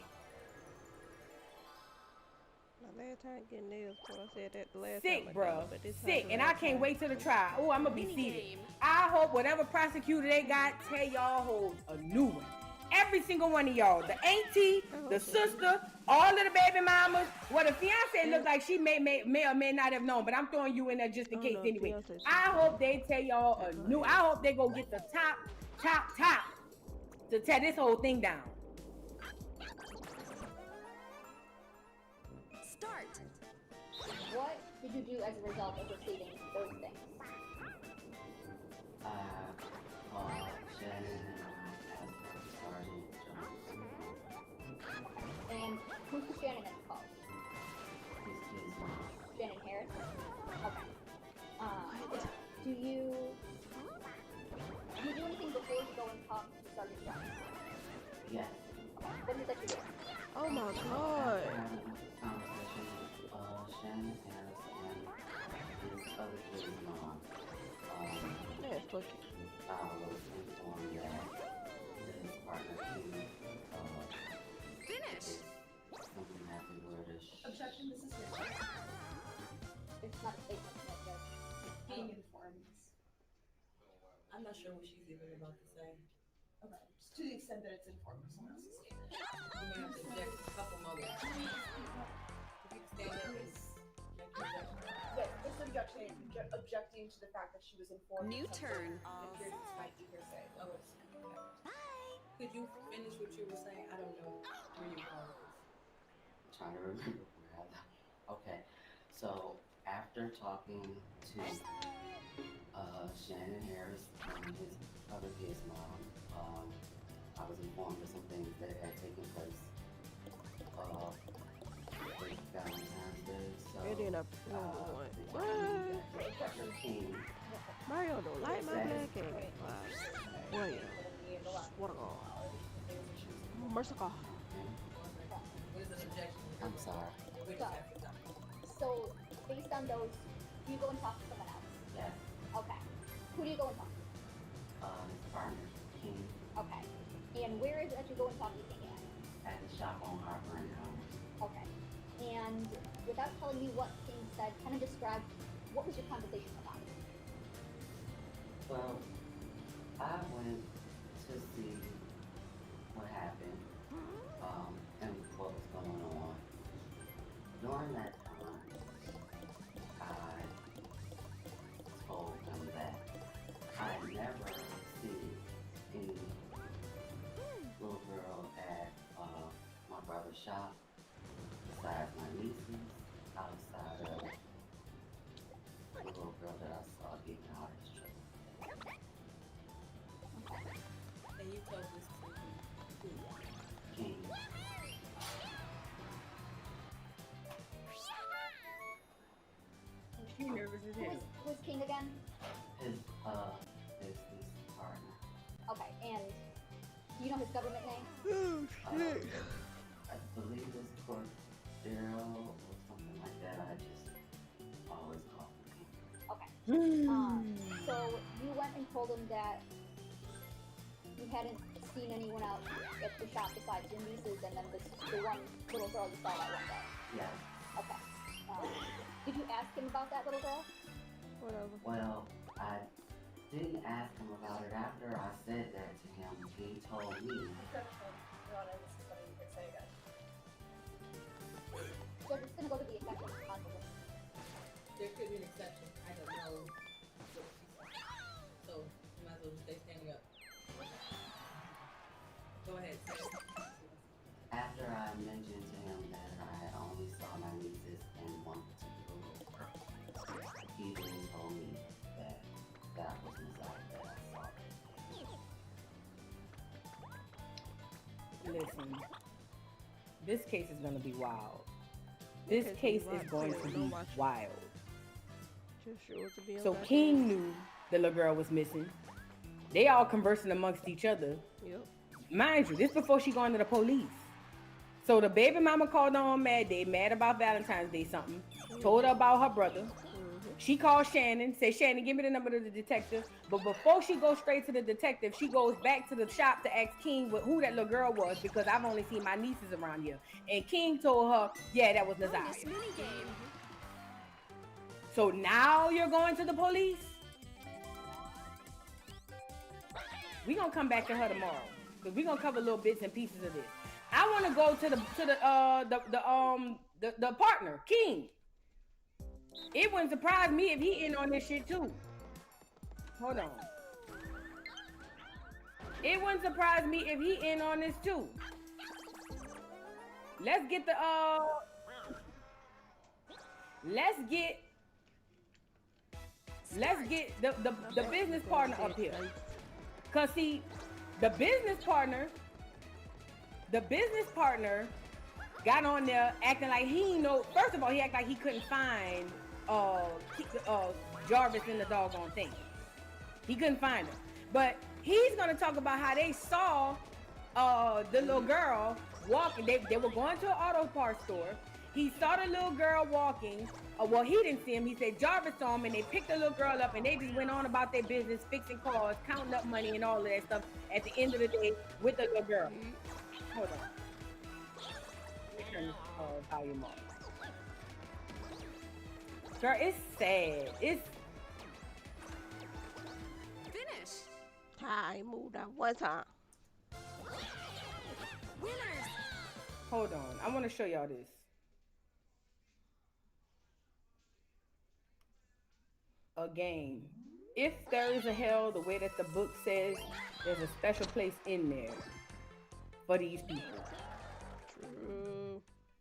time getting nails pulled. I said that the last Sick, time. bro. But this Sick. time the And I last can't time. wait till the trial. Oh, I'm going to be seated. I hope whatever prosecutor they got, tell y'all hold a new one. Every single one of y'all. The auntie, the sister, all of the baby mamas. Well, the fiance looked like she may or may not have known, but I'm throwing you in there just in case anyway. I hope they tell y'all a new. I hope they go get the top to tear this whole thing down. Start. What did you do as a result of receiving those things? Shannon and I asked Sergeant Jones. And who's the Shannon that you called? His mom. Shannon Harris? Okay. Do you do anything before you go and talk to Sergeant Jones? Yes. Okay. What is it that you do? Oh my After god. having a conversation with Shannon Harris and his other kid's mom, Yeah, fuck it. I was informed that his partner King Finish. something happened where the Objection, this is your It's not a statement that Judge. being informed. I'm not sure what she's even about to say. Okay, just to the extent that it's informed someone else's statement. We may have to object a couple moments. If you can stand up and make your objection. Yes, just objecting to the fact that she was informed. New of turn. something that appears this might be hearsay. Oh, could you finish what you were saying? I don't know where you are with this. trying to remember where I left. Okay, so after talking to Shannon Harris and his other kid's mom, I was informed of some things that had taken place with Valentine's Day. So It ain't a one. What? Dr. King Mario don't like my black cake. Wait. What a god. Mercy God. What is an objection? I'm sorry. We just have to talk. So, based on those, do you go and talk to someone else? Yes. Okay. Who do you go and talk to? His partner, King, Okay. And where is it that you go and talk to King at the shop on Harbor and Home. at? Okay. And without telling me what King said, kind of describe what was your conversation about? Well, I went to see what happened, and what was going on. During that time, I told him that I never seen any little girl at my brother's shop, besides my nieces, outside of the little girl that I saw getting out of his truck. And you told this to who? King. He nervous as hell. Who's King again? His partner. Okay. And do you know his government name? I believe it's Cordero or something like that. I just always call him King. Okay. So you went and told him that you hadn't seen anyone out at the shop besides your nieces and then the one little girl you saw that one day. Yes. Okay. Did you ask him about that little girl? Whatever. Well, I didn't ask him about it after I said that to him. He told me. Objection, Your Honor, this is something you can say again. So it's gonna go to the exception on the list. There could be an exception. I don't know what she said. So you might as well just stay standing up. Go ahead. After I mentioned to him that I only saw my nieces and one particular little girl, he then told me that that was Messiah that I saw. Listen, this case is going to be wild. This case is going to be wild. Just sure to be So on King knew the little girl was missing. They all conversing amongst each other. Yep. Mind you, this before she going to the police. So the baby mama called her on mad day, mad about Valentine's Day something. Told her about her brother. She calls Shannon, says, Shannon, give me the number of the detective. But before she goes straight to the detective, she goes back to the shop to ask King who that little girl was, because I've only seen my nieces around here. And King told her, yeah, that was Nazaya. So now you're going to the police? We're gonna come back to her tomorrow, because we're gonna cover little bits and pieces of this. I want to go to the partner, King. It wouldn't surprise me if he in on this shit too. Hold on. It wouldn't surprise me if he in on this too. Let's get the business partner up here. Cause see, the business partner got on there acting like he know. First of all, he acted like he couldn't find Jarvis in the doggone thing. He couldn't find him. But he's gonna talk about how they saw the little girl walking. They were going to an auto parts store. He saw the little girl walking. Well, he didn't see him. He said Jarvis saw him, and they picked the little girl up, and they just went on about their business, fixing cars, counting up money, and all of that stuff. At the end of the day, with the little girl. Hold on. Let me turn this volume off. Girl, it's sad. It's Finish. Time moved out one time. Winners. Hold on. I want to show y'all this. A game. If there is a hell, the way that the book says, there's a special place in there for these people.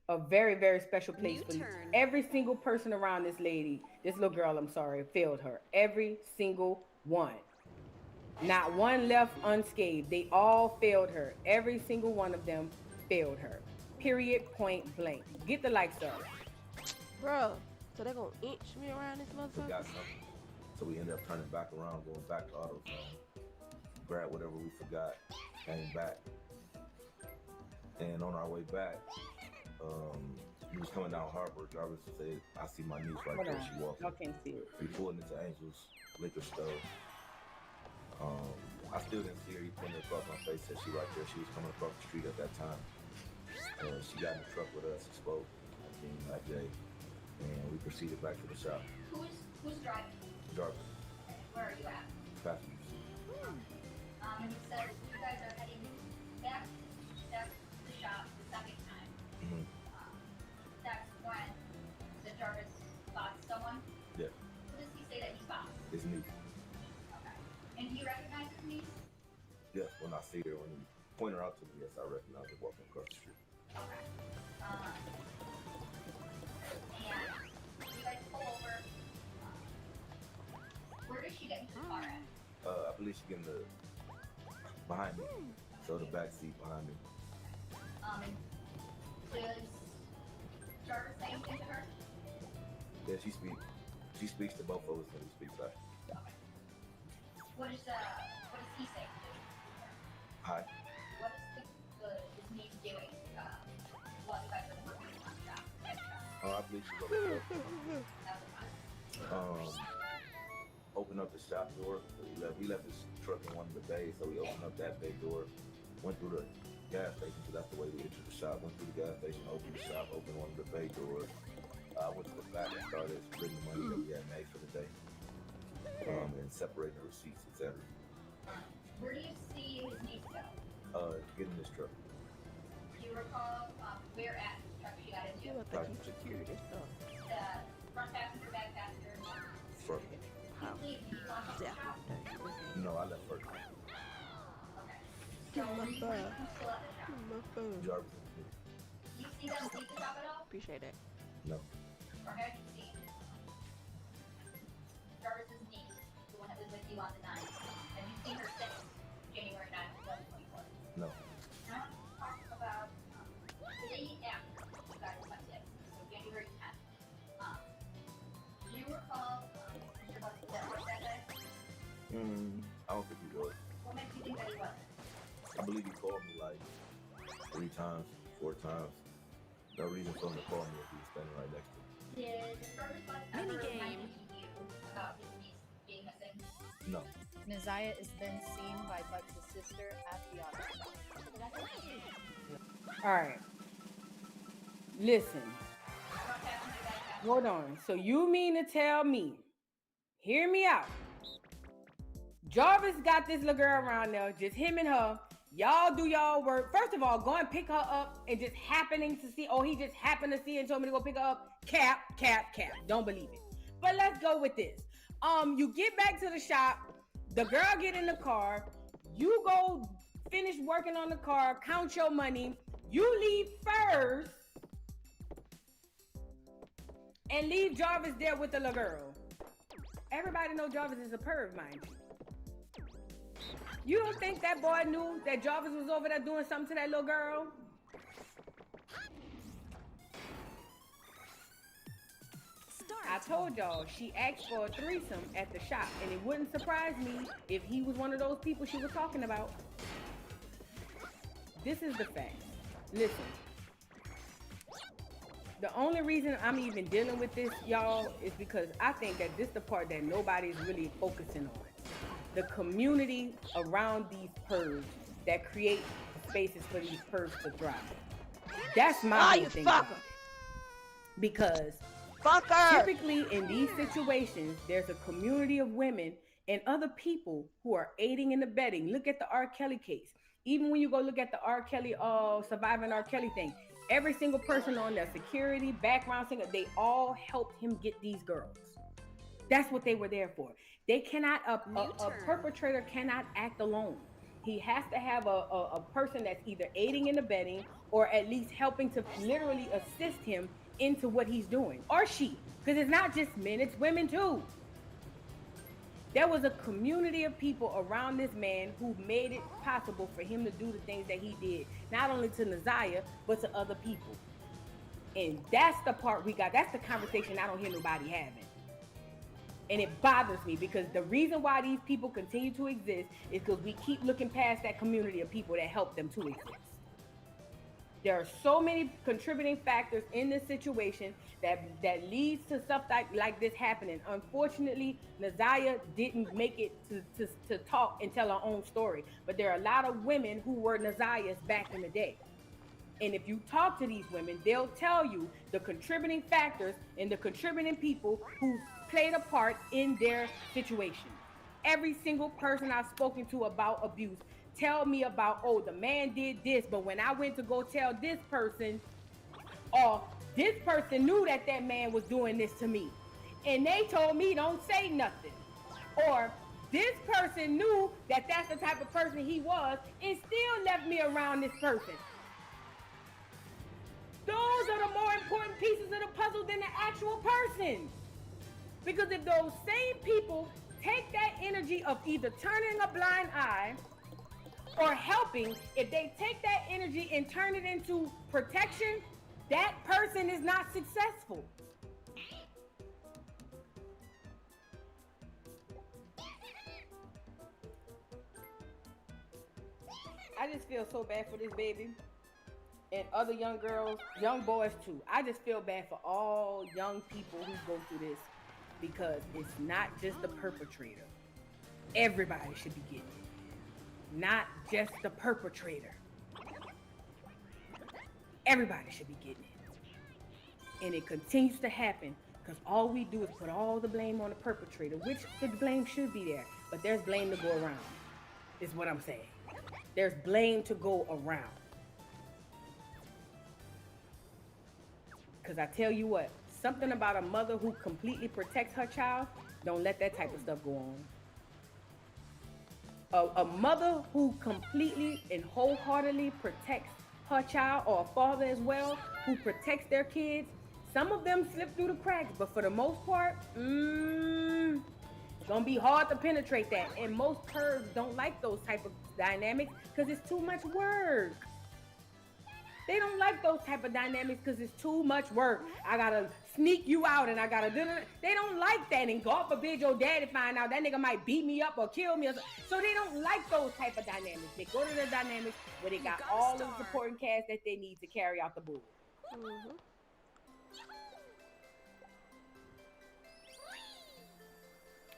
A very, very special place for you. Every single person around this little girl, I'm sorry, failed her. Every single one. Not one left unscathed. They all failed her. Every single one of them failed her. Period, point blank. Get the likes up. Bruh, so they're gonna inch me around this motherfucker? Forgot something. So we ended up turning back around, going back to AutoZone, grabbed whatever we forgot, came back. And on our way back, we was coming down Harbor. Jarvis said, I see my niece right there. She walking. Y'all can't see it. We pulled into Angel's liquor store. I still didn't see her. He pointed across my face, said she right there. She was coming across the street at that time. She got in the truck with us and spoke that day. And we proceeded back to the shop. Who's driving? Jarvis. Okay, where are you at? Passengers. And you said you guys are heading back to the shop the second time. Mm-hmm. That's when the Jarvis spots someone? Yeah. Who does he say that he spots? His niece. Okay. And do you recognize his niece? Yes, when I see her, when you point her out to me, yes, I recognize her walking across the street. Okay. And you guys pull over. Where does she get into the car at? I believe she getting behind me. So the back seat behind me. And does Jarvis say anything to her? Yeah, she speaks. She speaks to both of us and we speak back. Okay. What does he say to her? Hi. What is his niece doing? While you guys are working on the shop? I believe she's over there. Open up the shop door. He left his truck in one of the bays, so we opened up that bay door, went through the gas station, so that's the way we entered the shop. Went through the gas station, opened the shop, opened one of the bay doors. Went to the back and started splitting the money that we had made for the day, and separating the receipts, etc. Where do you see his niece go? Get in this truck. Do you recall where at the truck she got into? I think he secured this stuff. The front passenger, back passenger? Front. How? Yeah. No, I left first. Okay. Give me my Who's phone. still at the shop? Give me my phone. Jarvis. Do you see them leave the shop at all? Appreciate that. No. Or have you seen Jarvis's niece, the one that was with you on the 9th? Have you seen her since January 9th, 2024? No. Now, talk about the day after you guys went in, so January 10th. Do you recall Mr. Buck was at work that day? I don't think he was. What makes you think that he wasn't? I believe he called me like 3 times, 4 times. No reason for him to call me if he was standing right next to me. Did Jarvis Buck ever mention to you about his niece being missing? No. Nazaya is then seen by Butts' sister at the auto shop. All right. Listen. Hold on. So you mean to tell me, hear me out. Jarvis got this little girl around there, just him and her. Y'all do y'all work. First of all, go and pick her up and just happening to see, he just happened to see and told me to go pick her up. Cap. Don't believe it. But let's go with this. You get back to the shop, the girl get in the car, you go finish working on the car, count your money, you leave first, and leave Jarvis there with the little girl. Everybody know Jarvis is a perv, mind you. You don't think that boy knew that Jarvis was over there doing something to that little girl? I told y'all she asked for a threesome at the shop, and it wouldn't surprise me if he was one of those people she was talking about. This is the fact. Listen. The only reason I'm even dealing with this, y'all, is because I think that this is the part that nobody's really focusing on. The community around these pervs that create spaces for these pervs to thrive. That's my whole thing about it. Because typically in these situations, there's a community of women and other people who are aiding and abetting. Look at the R. Kelly case. Even when you go look at the R. Kelly, surviving R. Kelly thing, every single person on their security, background singer, they all helped him get these girls. That's what they were there for. They cannot, a perpetrator cannot act alone. He has to have a person that's either aiding and abetting or at least helping to literally assist him into what he's doing. Or she, because it's not just men, it's women too. There was a community of people around this man who made it possible for him to do the things that he did, not only to Nazaya, but to other people. And that's the part that's the conversation I don't hear nobody having. And it bothers me because the reason why these people continue to exist is because we keep looking past that community of people that help them to exist. There are so many contributing factors in this situation that leads to stuff like this happening. Unfortunately, Nazaya didn't make it to talk and tell her own story. But there are a lot of women who were Nazayas back in the day. And if you talk to these women, they'll tell you the contributing factors and the contributing people who played a part in their situation. Every single person I've spoken to about abuse tell me about, the man did this, but when I went to go tell this person, this person knew that man was doing this to me. And they told me don't say nothing. Or this person knew that that's the type of person he was and still left me around this person. Those are the more important pieces of the puzzle than the actual person. Because if those same people take that energy of either turning a blind eye or helping, if they take that energy and turn it into protection, that person is not successful. I just feel so bad for this baby and other young girls, young boys too. I just feel bad for all young people who go through this because it's not just the perpetrator. Everybody should be getting it. Not just the perpetrator. Everybody should be getting it. And it continues to happen because all we do is put all the blame on the perpetrator, which the blame should be there. But there's blame to go around, is what I'm saying. There's blame to go around. Because I tell you what, something about a mother who completely protects her child, don't let that type of stuff go on. A mother who completely and wholeheartedly protects her child, or a father as well, who protects their kids, some of them slip through the cracks, but for the most part, it's gonna be hard to penetrate that. And most pervs don't like those type of dynamics because it's too much work. They don't like those type of dynamics because it's too much work. I gotta sneak you out and I gotta do it. They don't like that. And God forbid your daddy find out, that nigga might beat me up or kill me. So they don't like those type of dynamics. They go to the dynamics where they got all the supporting cast that they need to carry out the bull.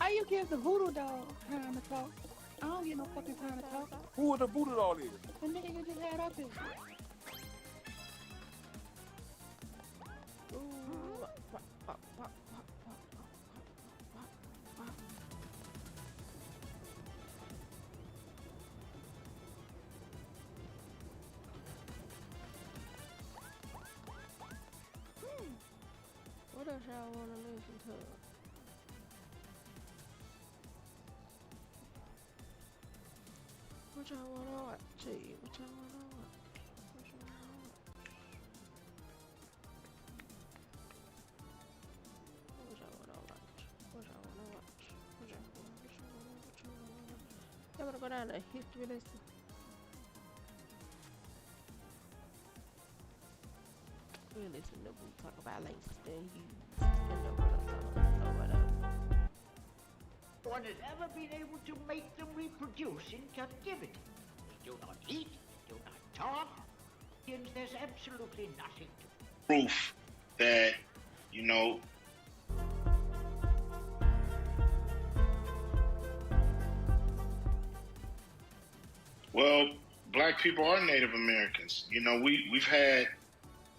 How you give the voodoo doll time to talk? I don't get no fucking time to talk. Who the voodoo doll is? The nigga you just had up here. What else y'all wanna listen to? What y'all wanna watch? Gee, what y'all wanna watch? What y'all wanna watch? What y'all wanna watch? What y'all wanna watch? What y'all wanna watch? Y'all wanna go down to history lesson? We'll listen to Boo talk about Langston Hughes and the Renaissance or whatever. No one has ever been able to make them reproduce in captivity. They do not eat, they do not talk. There's absolutely nothing to proof that, you know, well, black people are Native Americans. You know, we've had,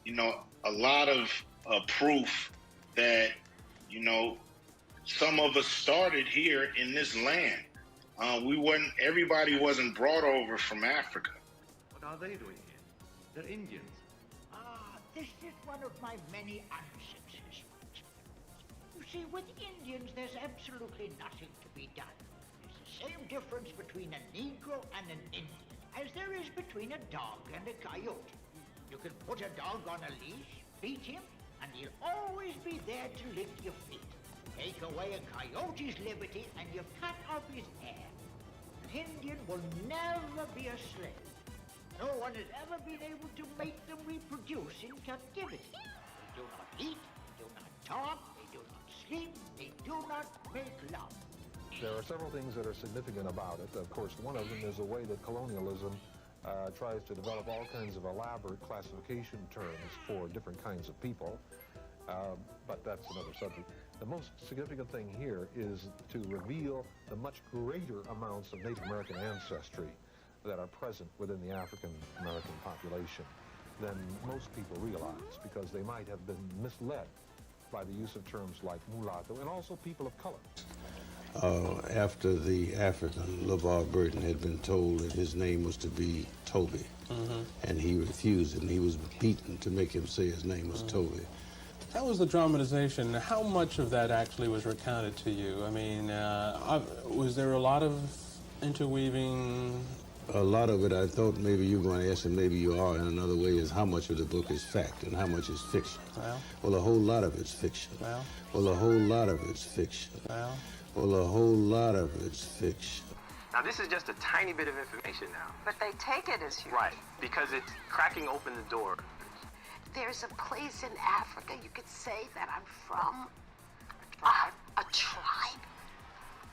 you know, a lot of proof that, you know, some of us started here in this land. Everybody wasn't brought over from Africa. What are they doing here? They're Indians. This is one of my many answers. You see, with Indians, there's absolutely nothing to be done. There's the same difference between a Negro and an Indian as there is between a dog and a coyote. You can put a dog on a leash, beat him, and he'll always be there to lick your feet. Take away a coyote's liberty and you've cut off his hair. An Indian will never be a slave. No one has ever been able to make them reproduce in captivity. They do not eat, they do not talk, they do not sleep, they do not make love. There are several things that are significant about it. Of course, one of them is the way that colonialism tries to develop all kinds of elaborate classification terms for different kinds of people. But that's another subject. The most significant thing here is to reveal the much greater amounts of Native American ancestry that are present within the African American population than most people realize, because they might have been misled by the use of terms like mulatto and also people of color. After the African, LeVar Burton, had been told that his name was to be Toby, and he refused it, and he was beaten to make him say his name was Toby. That was the dramatization. How much of that actually was recounted to you? I mean, was there a lot of interweaving? A lot of it, I thought maybe you were going to ask, and maybe you are in another way, is how much of the book is fact and how much is fiction. Well, a whole lot of it's fiction. Well, a whole lot of it's fiction. Well, a whole lot of it's fiction. Now, this is just a tiny bit of information now. But they take it as huge. Right, because it's cracking open the door. There's a place in Africa you could say that I'm from. A tribe.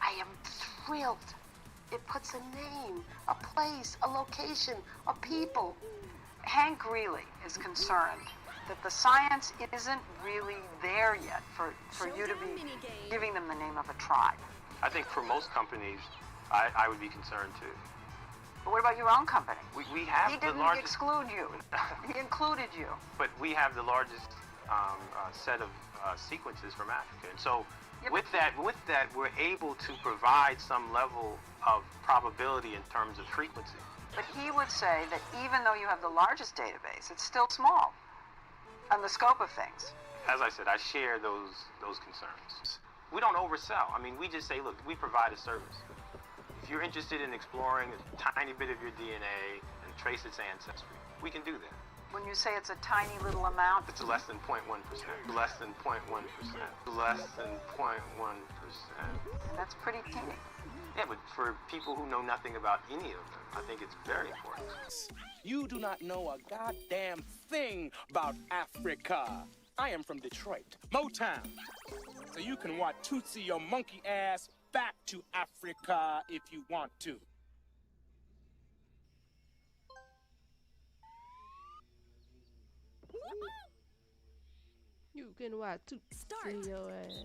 I am thrilled. It puts a name, a place, a location, a people. Hank really is concerned that the science isn't really there yet for you to be giving them the name of a tribe. I think for most companies, I would be concerned too. But what about your own company? We have he the didn't largest... exclude you. He included you. But we have the largest set of sequences from Africa. And so with that, we're able to provide some level of probability in terms of frequency. But he would say that even though you have the largest database, it's still small on the scope of things. As I said, I share those concerns. We don't oversell. I mean, we just say, look, we provide a service. If you're interested in exploring a tiny bit of your DNA and trace its ancestry, we can do that. When you say it's a tiny little amount, it's less than 0.1%. Less than 0.1%. Less than 0.1%. That's pretty teeny. Yeah, but for people who know nothing about any of them, I think it's very important. You do not know a goddamn thing about Africa. I am from Detroit, Motown. So you can watch Tootsie your monkey ass back to Africa if you want to. You can watch Tootsie your ass.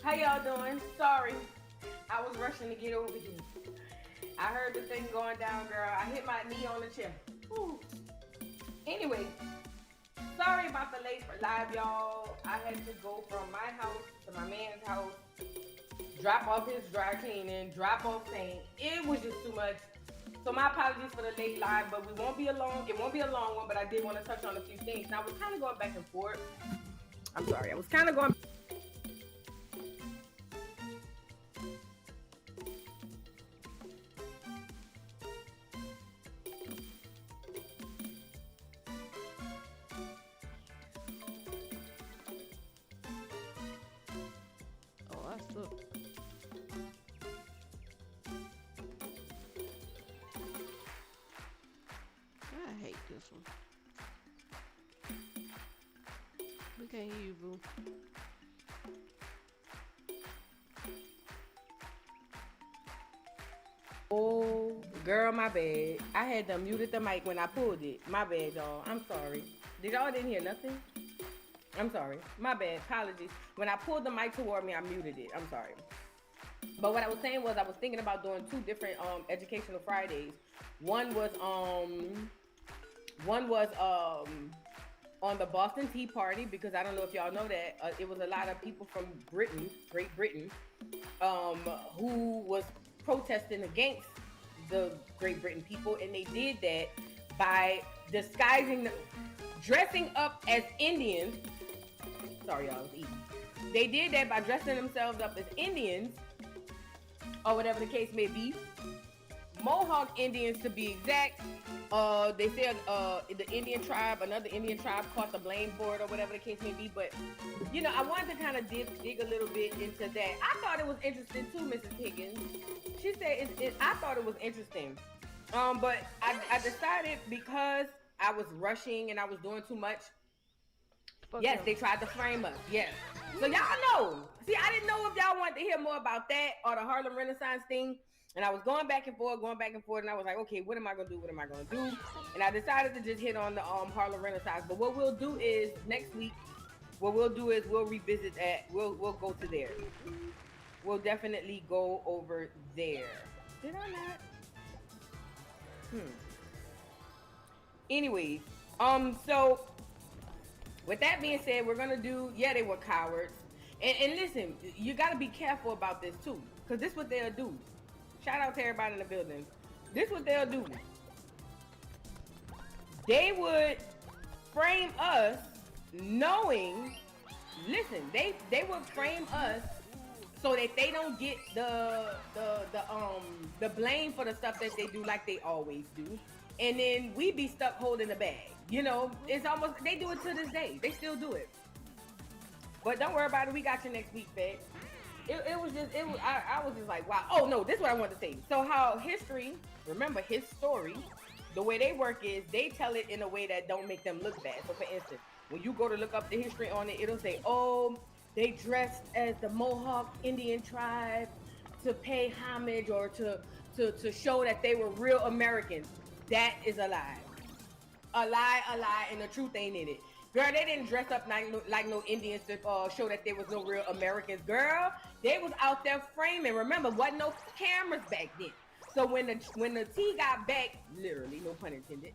How y'all doing? Sorry, I was rushing to get over here. I heard the thing going down, girl. I hit my knee on the chair. Whew. Anyway, sorry about the late live, y'all. I had to go from my house to my man's house, drop off his dry cleaning, drop off paint. It was just too much. So my apologies for the late live, but we won't be alone. It won't be a long one, but I did want to touch on a few things. Now, I was kind of going back and forth. I'm sorry. I was kind of going... Oh, I suck. I hate this one. We can't hear you, boo. Oh, girl, my bad. I had to muted the mic when I pulled it. My bad, y'all. I'm sorry. Did y'all didn't hear nothing? I'm sorry. My bad. Apologies. When I pulled the mic toward me, I muted it. I'm sorry. But what I was saying was I was thinking about doing two different educational Fridays. One was on the Boston Tea Party, because I don't know if y'all know that it was a lot of people from Britain, Great Britain, who was protesting against the Great Britain people, and they did that by dressing up as Indians. Sorry, y'all, I was eating. They did that by dressing themselves up as Indians, or whatever the case may be. Mohawk Indians, to be exact. They said the Indian tribe, another Indian tribe, caught the blame for it, or whatever the case may be. But you know, I wanted to kind of dig a little bit into that. I thought it was interesting too, Mrs. Higgins. She said I thought it was interesting. But I decided, because I was rushing and I was doing too much. Yes, they tried to frame us. Yes. So y'all know. See, I didn't know if y'all wanted to hear more about that or the Harlem Renaissance thing. And I was going back and forth, and I was like, okay, what am I gonna do? And I decided to just hit on the Harlem Renaissance. But what we'll do is next week, we'll revisit that. We'll go to there. We'll definitely go over there. Did I not? Anyways, so with that being said, we're gonna do, they were cowards. And listen, you gotta be careful about this too, because this is what they'll do. Shout out to everybody in the building. This is what they'll do. They would frame us knowing, listen, they would frame us so that they don't get the blame for the stuff that they do, like they always do. And then we be stuck holding the bag. You know, it's almost, they do it to this day. They still do it. But don't worry about it. We got you next week, Fed. I was just like, wow. Oh no, this is what I wanted to say. So how history, remember his story, the way they work is they tell it in a way that don't make them look bad. So for instance, when you go to look up the history on it, it'll say, oh, they dressed as the Mohawk Indian tribe to pay homage or to show that they were real Americans. That is a lie. A lie, and the truth ain't in it. Girl, they didn't dress up like no Indians to show that there was no real Americans. Girl, they was out there framing. Remember, wasn't no cameras back then. So when the tea got back, literally, no pun intended,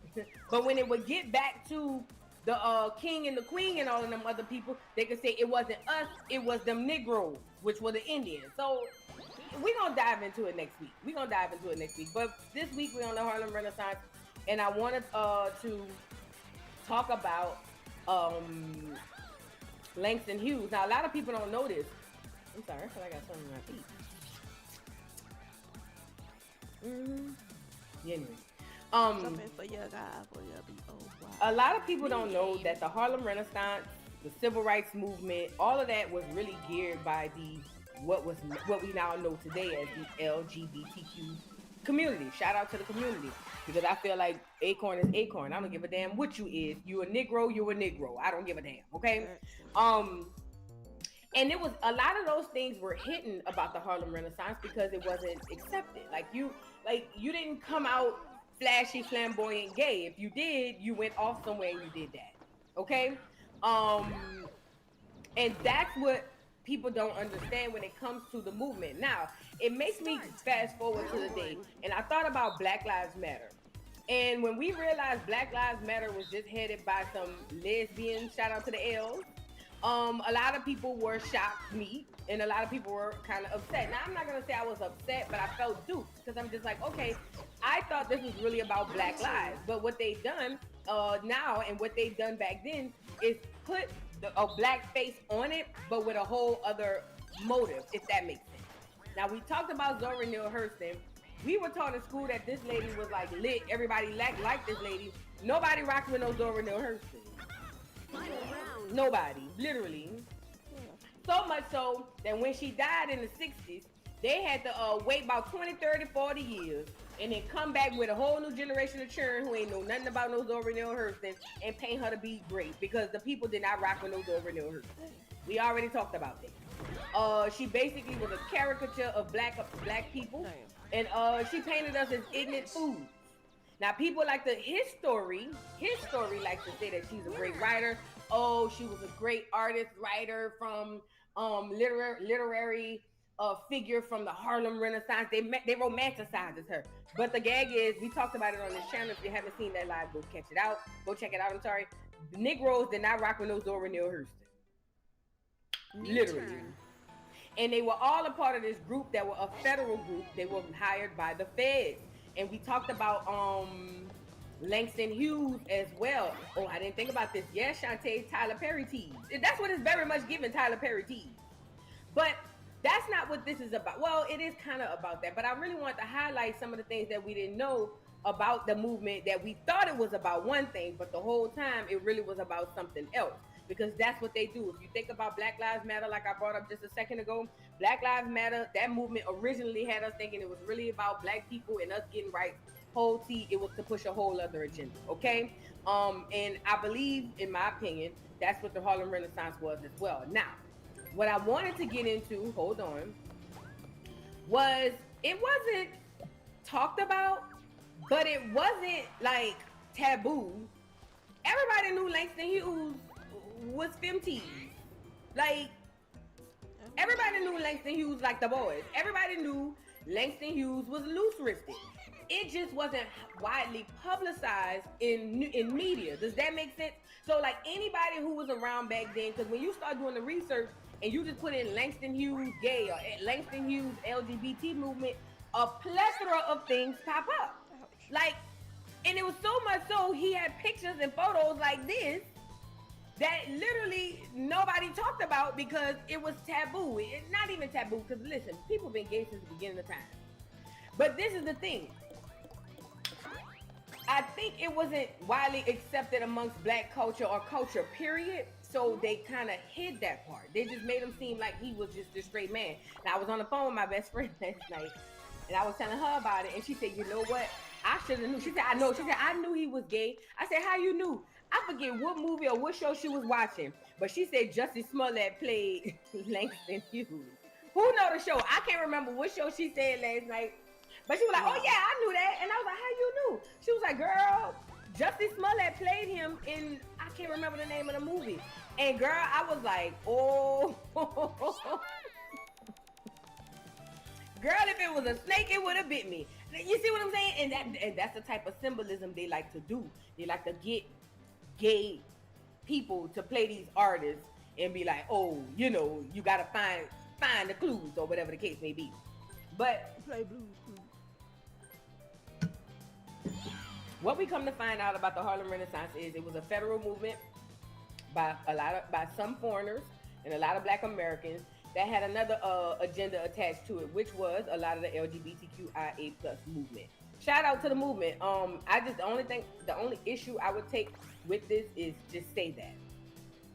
but when it would get back to the king and the queen and all of them other people, they could say it wasn't us, it was them Negroes, which were the Indians. So we're going to dive into it next week. But this week we're on the Harlem Renaissance, and I wanted to talk about Langston Hughes. Now, a lot of people don't know this. I'm sorry, I feel like I got something in my feet. Anyway. Something for your guy, for your B-O-Y. A lot of people don't know that the Harlem Renaissance, the civil rights movement, all of that was really geared by what we now know today as the LGBTQ community. Shout out to the community, because I feel like Acorn is Acorn. I don't give a damn what you is. You a Negro, you a Negro. I don't give a damn. Okay. And it was a lot of those things were hidden about the Harlem Renaissance because it wasn't accepted. Like you didn't come out flashy, flamboyant, gay. If you did, you went off somewhere and you did that. Okay. And that's what people don't understand when it comes to the movement. Now, it makes me fast forward to the day, and I thought about Black Lives Matter. And when we realized Black Lives Matter was just headed by some lesbians, shout out to the L's, a lot of people were shocked, me, and a lot of people were kind of upset. Now, I'm not going to say I was upset, but I felt duped because I'm just like, okay, I thought this was really about Black lives. But what they've done now and what they've done back then is put a black face on it, but with a whole other motive, if that makes sense. Now, we talked about Zora Neale Hurston. We were taught in school that this lady was like lit. Everybody liked this lady. Nobody rocked with no Zora Neale Hurston. Nobody, literally. So much so that when she died in the 60s, they had to wait about 20, 30, 40 years and then come back with a whole new generation of children who ain't know nothing about no Zora Neale Hurston and paint her to be great because the people did not rock with no Zora Neale Hurston. We already talked about that. She basically was a caricature of black people, and she painted us as ignorant fools. Now, people like his story likes to say that she's a great writer. Oh, she was a great artist, writer from literary figure from the Harlem Renaissance. They romanticizes her. But the gag is, we talked about it on this channel. If you haven't seen that live, go check it out. I'm sorry. Negroes did not rock with no Zora Neale Hurston. Literally. And they were all a part of this group that were a federal group. They were hired by the feds. And we talked about Langston Hughes as well. Oh, I didn't think about this. Yes, Shantae, Tyler Perry tease. That's what it's very much giving, Tyler Perry tease. But that's not what this is about. Well, it is kind of about that. But I really want to highlight some of the things that we didn't know about the movement, that we thought it was about one thing, but the whole time it really was about something else. Because that's what they do. If you think about Black Lives Matter, like I brought up just a second ago, Black Lives Matter, that movement originally had us thinking it was really about black people and us getting rights. Whole T, it was to push a whole other agenda, okay? And I believe, in my opinion, that's what the Harlem Renaissance was as well. Now, what I wanted to get into, hold on, was it wasn't talked about, but it wasn't like taboo. Everybody knew Langston Hughes was femties. Like, everybody knew Langston Hughes like the boys. Everybody knew Langston Hughes was loose-wristed. It just wasn't widely publicized in media. Does that make sense? So, like, anybody who was around back then, because when you start doing the research and you just put in Langston Hughes gay or Langston Hughes LGBT movement, a plethora of things pop up. Like, and it was so much so, he had pictures and photos like this that literally nobody talked about because it was taboo. It's not even taboo, because listen, people been gay since the beginning of time. But this is the thing. I think it wasn't widely accepted amongst black culture or culture, period. So they kind of hid that part. They just made him seem like he was just a straight man. Now, I was on the phone with my best friend last night, and I was telling her about it, and she said, you know what? I should have knew. She said, I know. She said, I knew he was gay. I said, how you knew? I forget what movie or what show she was watching, but she said Jussie Smollett played Langston Hughes. Who know the show? I can't remember what show she said last night, but she was like, oh yeah, I knew that. And I was like, how you knew? She was like, girl, Jussie Smollett played him in, I can't remember the name of the movie. And girl, I was like, oh. Girl, if it was a snake, it would have bit me. You see what I'm saying? And that's the type of symbolism they like to do. They like to get gay people to play these artists and be like, oh, you know, you gotta find the clues or whatever the case may be. But play blues. What we come to find out about the Harlem Renaissance is it was a federal movement by some foreigners and a lot of black Americans that had another agenda attached to it, which was a lot of the LGBTQIA+ movement. Shout out to the movement. The only issue I would take with this is just say that.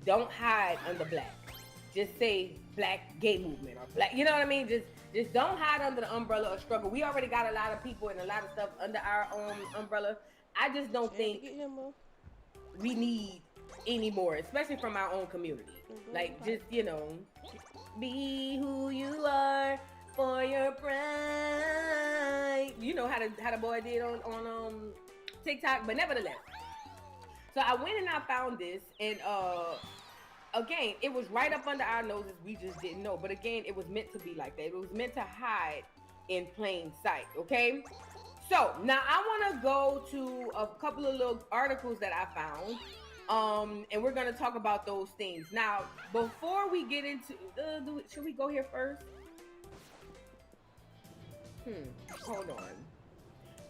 Don't hide under black. Just say black gay movement or black, you know what I mean? Just don't hide under the umbrella of struggle. We already got a lot of people and a lot of stuff under our own umbrella. I just don't think we need any more, especially from our own community. Like, just, you know, be who you are for your pride. You know how the boy did on TikTok, but nevertheless. So I went and I found this, and again, it was right up under our noses. We just didn't know. But again, it was meant to be like that. It was meant to hide in plain sight. Okay. So now I want to go to a couple of little articles that I found. And we're gonna talk about those things. Now, before we get into, should we go here first? Hold on.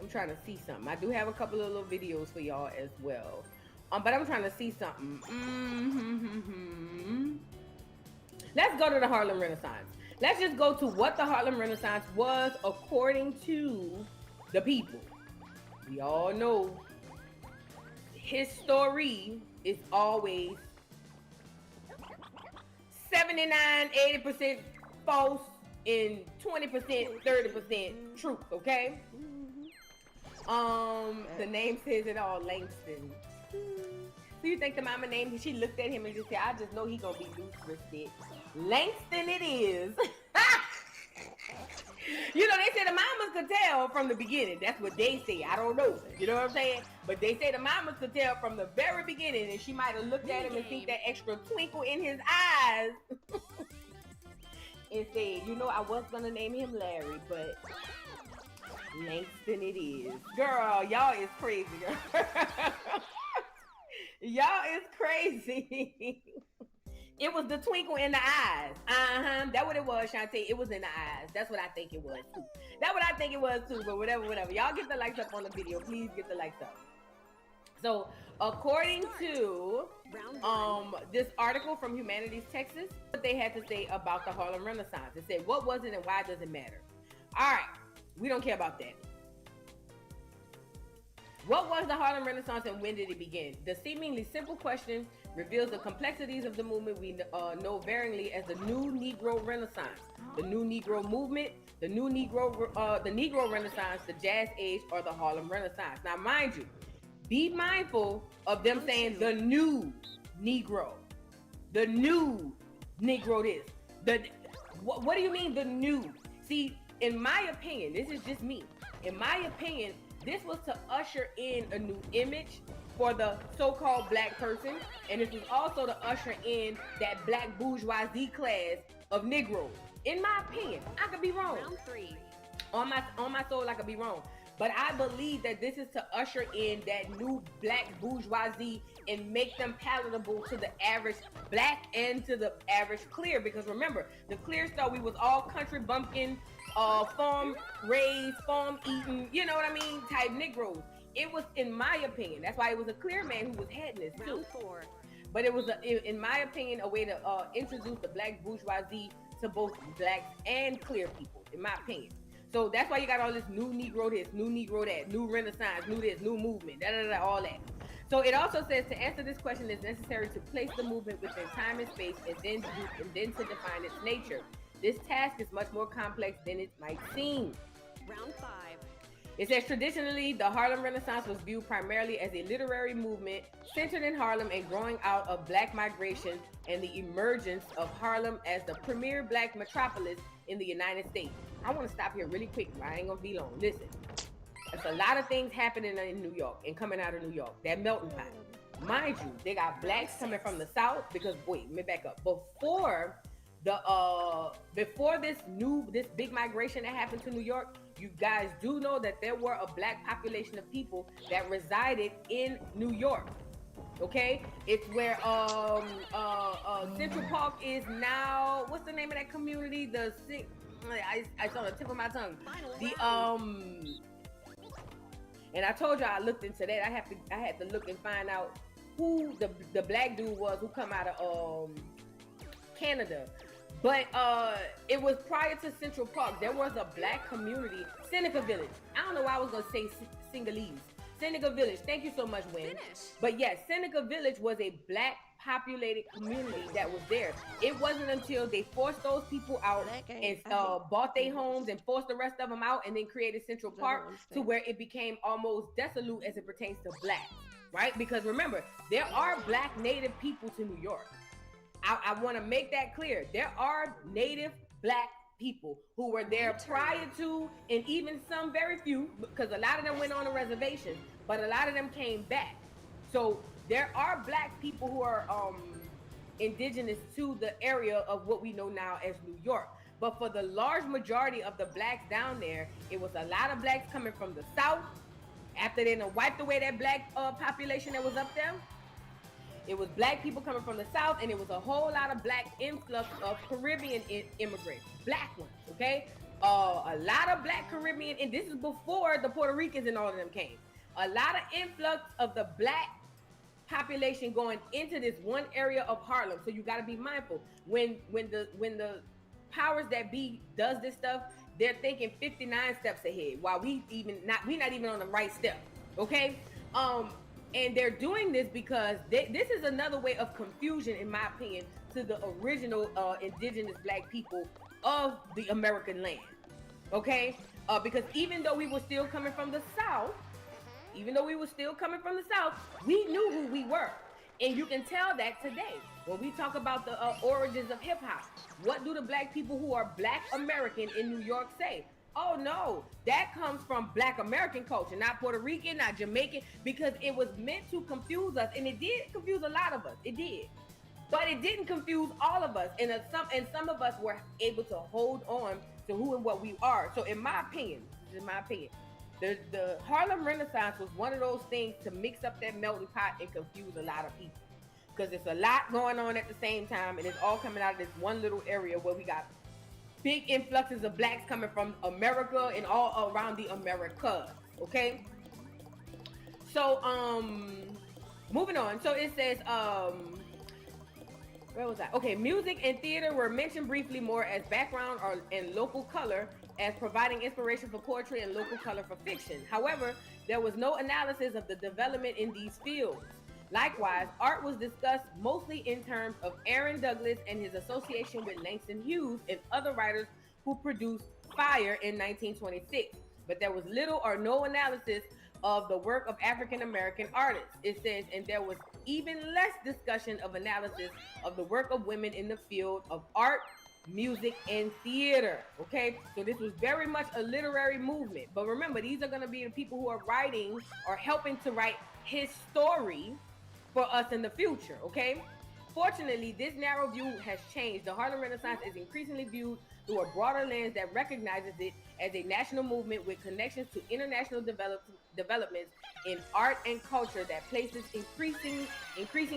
I'm trying to see something. I do have a couple of little videos for y'all as well. But I'm trying to see something. Let's go to the Harlem Renaissance. Let's just go to what the Harlem Renaissance was according to the people. We all know his story is always 79, 80% false and 20%, 30% truth, okay? The name says it all, Langston. So you think the mama named him, she looked at him and just said, I just know he gonna be loose wristed. Langston it is. You know, they say the mamas could tell from the beginning. That's what they say. I don't know. You know what I'm saying? But they say the mamas could tell from the very beginning, and she might have looked at him and seen that extra twinkle in his eyes and said, you know, I was gonna name him Larry, but Langston it is. Girl, y'all is crazy. Y'all is crazy. It was the twinkle in the eyes. That's what it was, Shantae. It was in the eyes. That's what I think it was too. That's what I think it was too, but whatever. Y'all get the likes up on the video. Please get the likes up. So, according to this article from Humanities Texas, what they had to say about the Harlem Renaissance. It said, what was it and why does it matter? All right. We don't care about that. What was the Harlem Renaissance and when did it begin? The seemingly simple question reveals the complexities of the movement we know varyingly as the New Negro Renaissance, the New Negro Movement, the Negro Renaissance, the Jazz Age, or the Harlem Renaissance. Now, mind you, be mindful of them saying the New Negro, the New Negro this. What do you mean the new? See, in my opinion, this is just me. In my opinion, this was to usher in a new image for the so-called black person, and this was also to usher in that black bourgeoisie class of Negroes. In my opinion, I could be wrong. Round 3. On my soul, I could be wrong. But I believe that this is to usher in that new black bourgeoisie and make them palatable to the average black and to the average clear. Because remember, the clear thought we was all country bumpkin, farm raised, farm eating, you know what I mean, type Negroes. It was, in my opinion, that's why it was a clear man who was heading this too. Round 4. But it was, in my opinion, a way to introduce the black bourgeoisie to both blacks and clear people, in my opinion. So that's why you got all this new Negro this, new Negro that, new Renaissance, new this, new movement, all that. So it also says to answer this question, it's necessary to place the movement within time and space and then to define its nature. This task is much more complex than it might seem. Round 5. It says traditionally, the Harlem Renaissance was viewed primarily as a literary movement centered in Harlem and growing out of black migration and the emergence of Harlem as the premier black metropolis in the United States. I want to stop here really quick. I ain't gonna be long. Listen, there's a lot of things happening in New York and coming out of New York. That melting pot. Mind you, they got blacks coming from the South because, wait, let me back up. Before this big migration that happened to New York, you guys do know that there were a black population of people that resided in New York. Okay, it's where Central Park is now. What's the name of that community? I saw the tip of my tongue. And I told you I looked into that. I had to look and find out who the black dude was who come out of Canada. But it was prior to Central Park. There was a black community, Seneca Village. I don't know why I was gonna say Singalese. Seneca Village. Thank you so much, Wynn. But yes, Seneca Village was a black populated community that was there. It wasn't until they forced those people out and bought their homes and forced the rest of them out and then created Central Park to where it became almost desolate as it pertains to black, right? Because remember, there are black native people to New York. I want to make that clear. There are native black people who were there prior to, and even some very few, because a lot of them went on a reservation, but a lot of them came back. So there are black people who are indigenous to the area of what we know now as New York. But for the large majority of the blacks down there, it was a lot of blacks coming from the South. After they done wiped away that black population that was up there, it was black people coming from the South, and it was a whole lot of black influx of Caribbean immigrants, black ones, okay? A lot of black Caribbean, and this is before the Puerto Ricans and all of them came. A lot of influx of the black population going into this one area of Harlem. So you got to be mindful when the powers that be does this stuff, they're thinking 59 steps ahead while we're not even on the right step, okay? And they're doing this because this is another way of confusion, in my opinion, to the original indigenous black people of the American land, okay? Because even though we were still coming from the South, we knew who we were. And you can tell that today. When we talk about the origins of hip hop, what do the black people who are black American in New York say? Oh no, that comes from black American culture, not Puerto Rican, not Jamaican, because it was meant to confuse us. And it did confuse a lot of us, it did. But it didn't confuse all of us. And some of us were able to hold on to who and what we are. So in my opinion, the Harlem Renaissance was one of those things to mix up that melting pot and confuse a lot of people. Because it's a lot going on at the same time, and it's all coming out of this one little area where we got big influxes of blacks coming from America and all around the Americas, okay? So, moving on. So it says, where was I? Okay, music and theater were mentioned briefly more as background and local color, as providing inspiration for poetry and local color for fiction. However, there was no analysis of the development in these fields. Likewise, art was discussed mostly in terms of Aaron Douglas and his association with Langston Hughes and other writers who produced Fire in 1926. But there was little or no analysis of the work of African American artists. It says, and there was even less discussion of analysis of the work of women in the field of art, music, and theater. Okay, so this was very much a literary movement. But remember, these are going to be the people who are writing or helping to write his story for us in the future, okay? Fortunately, this narrow view has changed. The Harlem Renaissance is increasingly viewed through a broader lens that recognizes it as a national movement with connections to international developments in art and culture that places increasing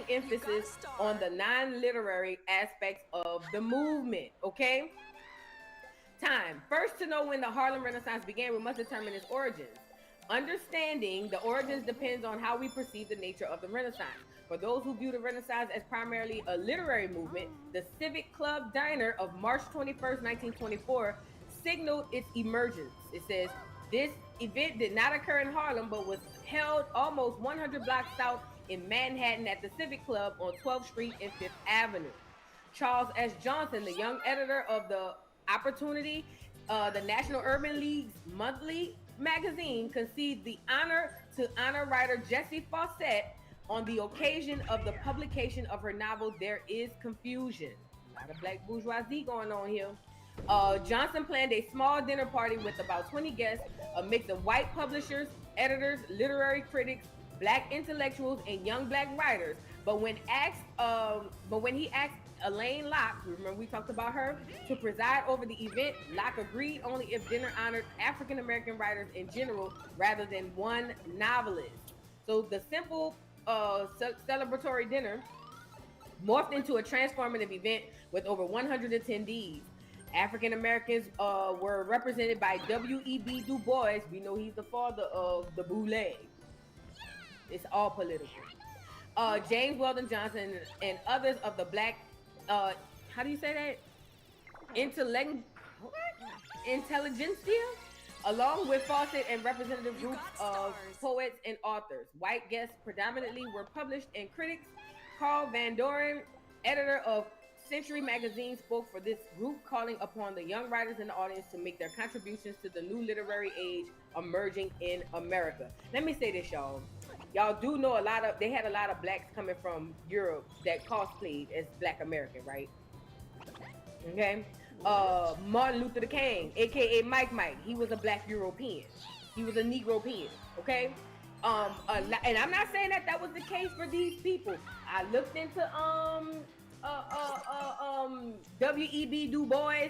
emphasis on the non-literary aspects of the movement, okay? Time. First, to know when the Harlem Renaissance began, we must determine its origins. Understanding the origins depends on how we perceive the nature of the Renaissance. For those who view the Renaissance as primarily a literary movement, the Civic Club Diner of March 21st, 1924 signaled its emergence. It says, this event did not occur in Harlem, but was held almost 100 blocks south in Manhattan at the Civic Club on 12th Street and 5th Avenue. Charles S. Johnson, the young editor of the Opportunity, the National Urban League's monthly magazine, conceived the honor to honor writer Jessie Fawcett on the occasion of the publication of her novel, There Is Confusion. A lot of black bourgeoisie going on here. Johnson planned a small dinner party with about 20 guests, a mix of white publishers, editors, literary critics, black intellectuals, and young black writers. But when he asked Elaine Locke, remember we talked about her, to preside over the event, Locke agreed only if dinner honored African American writers in general rather than one novelist. So the simple celebratory dinner morphed into a transformative event with over 100 attendees. African Americans were represented by W.E.B. Du Bois. We know he's the father of the boule. It's all political. James Weldon Johnson and others of the black, how do you say that? Intelligentsia, along with Fawcett and representative groups of poets and authors. White guests predominantly were published and critics. Carl Van Doren, editor of Century Magazine, spoke for this group, calling upon the young writers in the audience to make their contributions to the new literary age emerging in America. Let me say this, y'all. Y'all do know they had a lot of blacks coming from Europe that cosplayed as Black American, right? Okay. Martin Luther King, aka Mike, he was a black European. He was a Negropean, okay? And I'm not saying that was the case for these people. I looked into W.E.B. Du Bois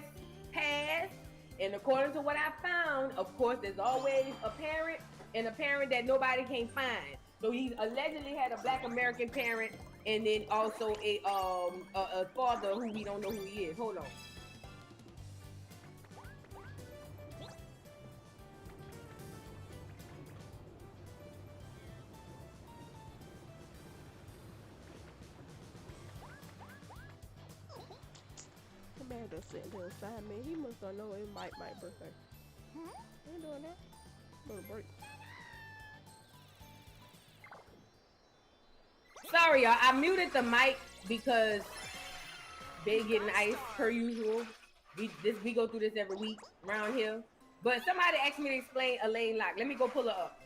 passed, and according to what I found, of course, there's always a parent and a parent that nobody can find. So he allegedly had a Black American parent, and then also a father who we don't know who he is. Hold on. The man just sitting there beside me. He must not know it's my birthday. I ain't doing that. Little break. Sorry, y'all. I muted the mic because they getting ice per usual. We go through this every week around here. But somebody asked me to explain Elaine Locke. Let me go pull her up.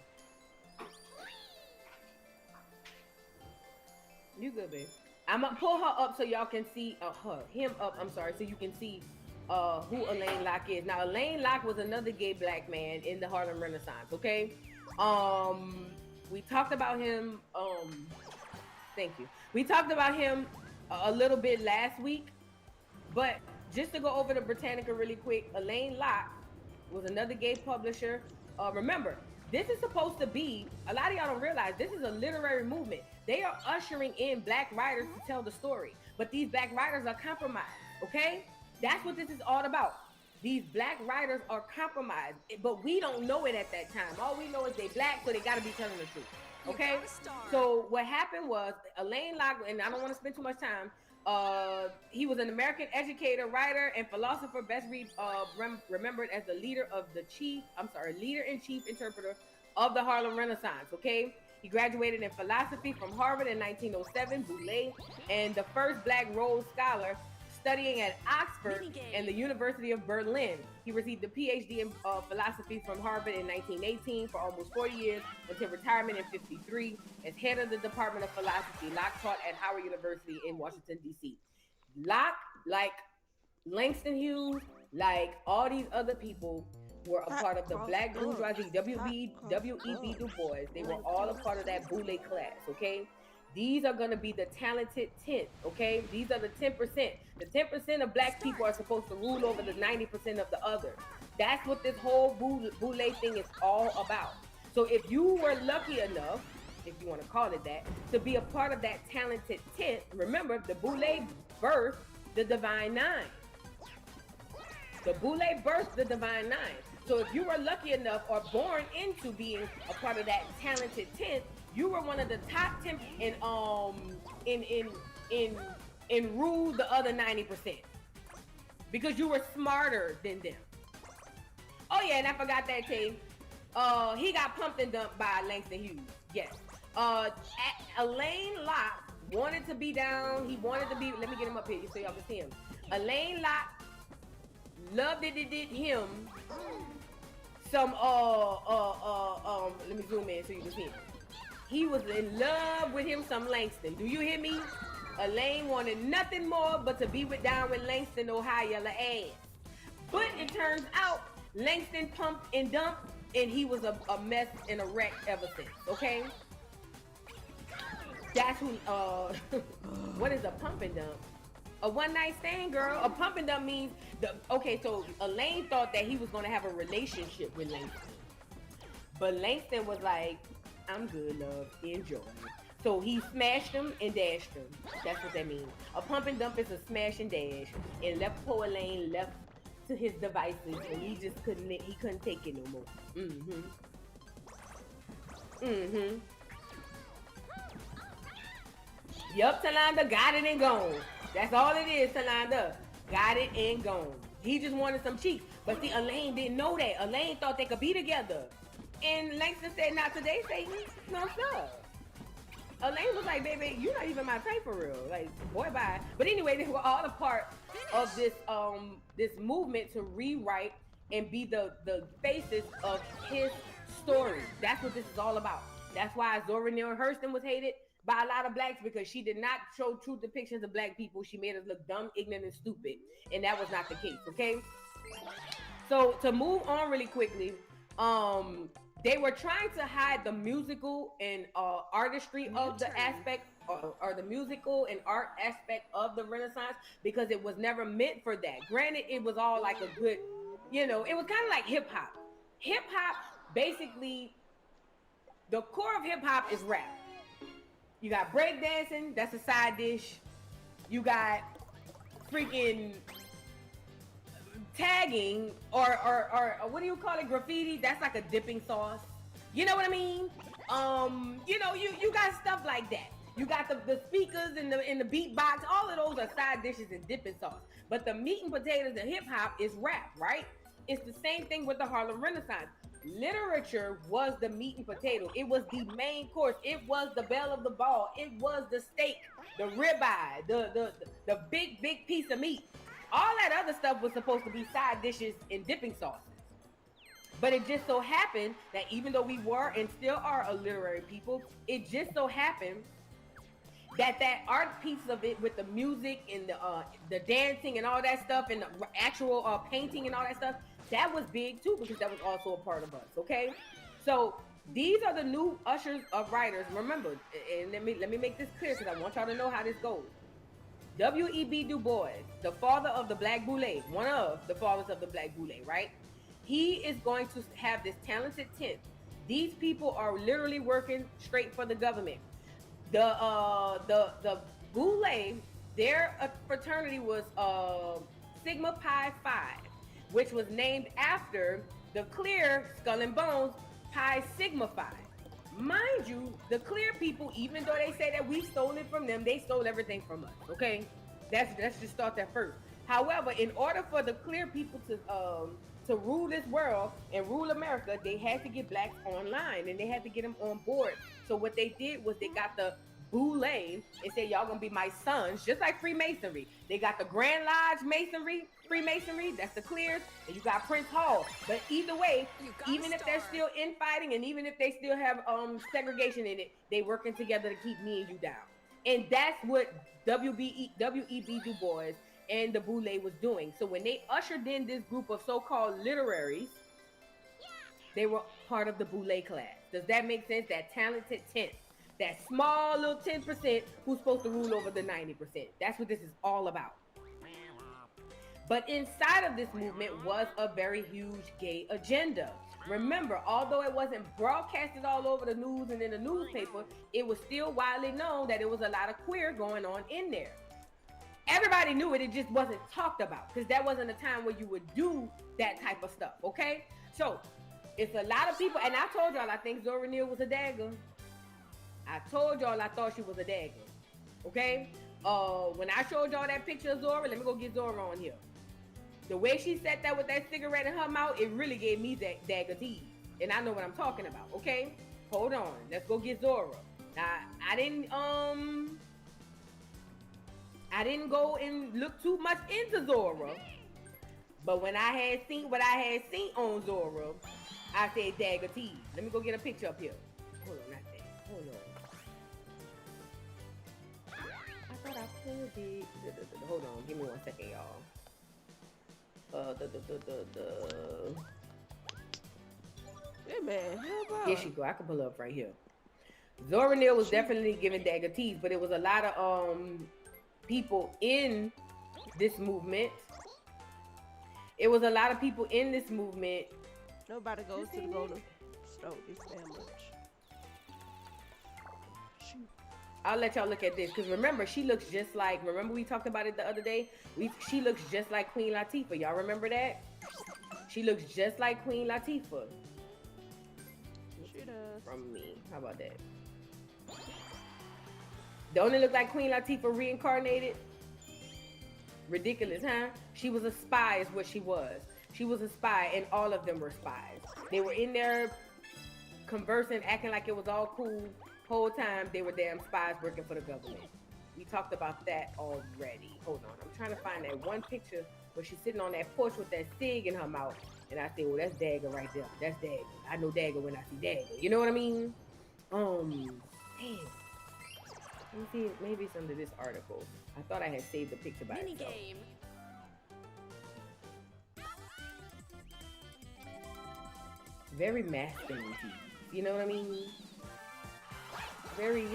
You good, babe? I'm gonna pull her up so y'all can see him up. I'm sorry, so you can see who Elaine Locke is. Now, Elaine Locke was another gay Black man in the Harlem Renaissance. Okay, we talked about him. Thank you. We talked about him a little bit last week, but just to go over to Britannica really quick, Elaine Locke was another gay publisher. Remember, this is supposed to be, a lot of y'all don't realize, this is a literary movement. They are ushering in Black writers to tell the story, but these Black writers are compromised, okay? That's what this is all about. These Black writers are compromised, but we don't know it at that time. All we know is they Black, so they gotta be telling the truth. Okay, so what happened was Elaine Locke, and I don't want to spend too much time. He was an American educator, writer, and philosopher, best remembered as the leader in chief interpreter of the Harlem Renaissance. Okay, he graduated in philosophy from Harvard in 1907, Boulay, and the first Black Rhodes Scholar, studying at Oxford and the University of Berlin. He received a PhD in philosophy from Harvard in 1918 for almost 40 years until retirement in 53. As head of the Department of Philosophy, Locke taught at Howard University in Washington, D.C. Locke, like Langston Hughes, like all these other people, were a part of the Black bourgeoisie, W.E.B. Du Bois. They were all a part of that Boulay class, okay? These are going to be the talented 10, okay? These are the 10%. The 10% of Black people are supposed to rule over the 90% of the others. That's what this whole Boulay thing is all about. So if you were lucky enough, if you want to call it that, to be a part of that talented 10, remember, the Boulay birthed the Divine Nine. The Boulay birthed the Divine Nine. So if you were lucky enough or born into being a part of that talented 10, you were one of the top 10 in rule the other 90% because you were smarter than them. Oh yeah, and I forgot that too. He got pumped and dumped by Langston Hughes. Yes. Elaine Locke wanted to be down. He wanted to be. Let me get him up here so y'all can see him. Elaine Locke loved it. It did him some. Let me zoom in so you can see him. He was in love with him some Langston. Do you hear me? Elaine wanted nothing more but to be down with Langston, Ohio, the ass. But it turns out Langston pumped and dumped, and he was a mess and a wreck ever since, okay? That's who, what is a pump and dump? A one-night stand, girl. A pump and dump means, okay, so Elaine thought that he was going to have a relationship with Langston. But Langston was like, I'm good, love. Enjoy. So he smashed him and dashed him. That's what that means. A pump and dump is a smash and dash. And left poor Elaine left to his devices, and he just couldn't take it no more. Yup, Talanda got it and gone. That's all it is, Talanda. Got it and gone. He just wanted some cheeks. But see, Elaine didn't know that. Elaine thought they could be together. And Langston said, not today, Satan. No, sir. Elaine was like, baby, you're not even my type for real. Like, boy, bye. But anyway, they were all a part of this this movement to rewrite and be the faces of his story. That's what this is all about. That's why Zora Neale Hurston was hated by a lot of Blacks, because she did not show true depictions of Black people. She made us look dumb, ignorant, and stupid. And that was not the case, okay? So to move on really quickly, they were trying to hide the musical and artistry of the aspect or the musical and art aspect of the Renaissance because it was never meant for that. Granted, it was all like a good, you know, it was kind of like hip hop. Hip hop, basically, the core of hip hop is rap. You got breakdancing, that's a side dish. You got freaking tagging or what do you call it? Graffiti. That's like a dipping sauce. You know what I mean? You know, you got stuff like that. You got the speakers and the beatbox. All of those are side dishes and dipping sauce. But the meat and potatoes of hip hop is rap, right? It's the same thing with the Harlem Renaissance. Literature was the meat and potato. It was the main course. It was the belle of the ball. It was the steak, the ribeye, the big piece of meat. All that other stuff was supposed to be side dishes and dipping sauces. But it just so happened that even though we were and still are a literary people, it just so happened that art piece of it with the music and the dancing and all that stuff and the actual painting and all that stuff, that was big too because that was also a part of us, okay? So these are the new ushers of writers. Remember, and let me make this clear because I want y'all to know how this goes. W.E.B. Du Bois, the father of the Black Boule, one of the fathers of the Black Boule, right? He is going to have this talented 10th. These people are literally working straight for the government. The Boule, their fraternity was Sigma Pi Phi, which was named after the Clear Skull and Bones Pi Sigma Phi. Mind you, the Clear people, even though they say that we stole it from them, they stole everything from us, okay? Let's just start that first. However, in order for the Clear people to rule this world and rule America, they had to get blacks online and they had to get them on board. So what they did was they got the Boule and said, y'all gonna be my sons, just like Freemasonry. They got the Grand Lodge Freemasonry, that's the Clears, and you got Prince Hall. But either way, even if they're still infighting and even if they still have segregation in it, they working together to keep me and you down. And that's what W.E.B. Du Bois and the Boule was doing. So when they ushered in this group of so-called literaries, they were part of the Boule class. Does that make sense? That talented 10th. That small little 10% who's supposed to rule over the 90%. That's what this is all about. But inside of this movement was a very huge gay agenda. Remember, although it wasn't broadcasted all over the news and in the newspaper, it was still widely known that there was a lot of queer going on in there. Everybody knew it, it just wasn't talked about because that wasn't a time where you would do that type of stuff, okay? So, it's a lot of people, and I told y'all I think Zora Neale was a dagger. I told y'all I thought she was a dagger, okay? When I showed y'all that picture of Zora, let me go get Zora on here. The way she sat there with that cigarette in her mouth, it really gave me that dagger tease. And I know what I'm talking about, okay? Hold on, let's go get Zora. Now, I didn't go and look too much into Zora, but when I had seen what I had seen on Zora, I said dagger tease. Let me go get a picture up here. Hold on, not that. Hold on. I thought I pulled it. Hold on, give me 1 second, y'all. Hey man, how about? Here she go. I can pull up right here. Zora Neale was definitely giving dagger tease, but it was a lot of people in this movement. It was a lot of people in this movement. Nobody goes to the golden stove. It's that much. I'll let y'all look at this because remember, she looks just like. Remember we talked about it the other day. She looks just like Queen Latifah. Y'all remember that? She looks just like Queen Latifah. She does. From me. How about that? Don't it look like Queen Latifah reincarnated? Ridiculous, huh? She was a spy is what she was. She was a spy and all of them were spies. They were in there conversing, acting like it was all cool. Whole time they were damn spies working for the government. We talked about that already. Hold on, I'm trying to find that one picture where she's sitting on that porch with that cig in her mouth. And I say, well, that's Dagger right there. That's Dagger. I know Dagger when I see Dagger. You know what I mean? Damn. Let me see, maybe it's under this article. I thought I had saved the picture by itself. Minigame. very masculine tease. You know what I mean? Very,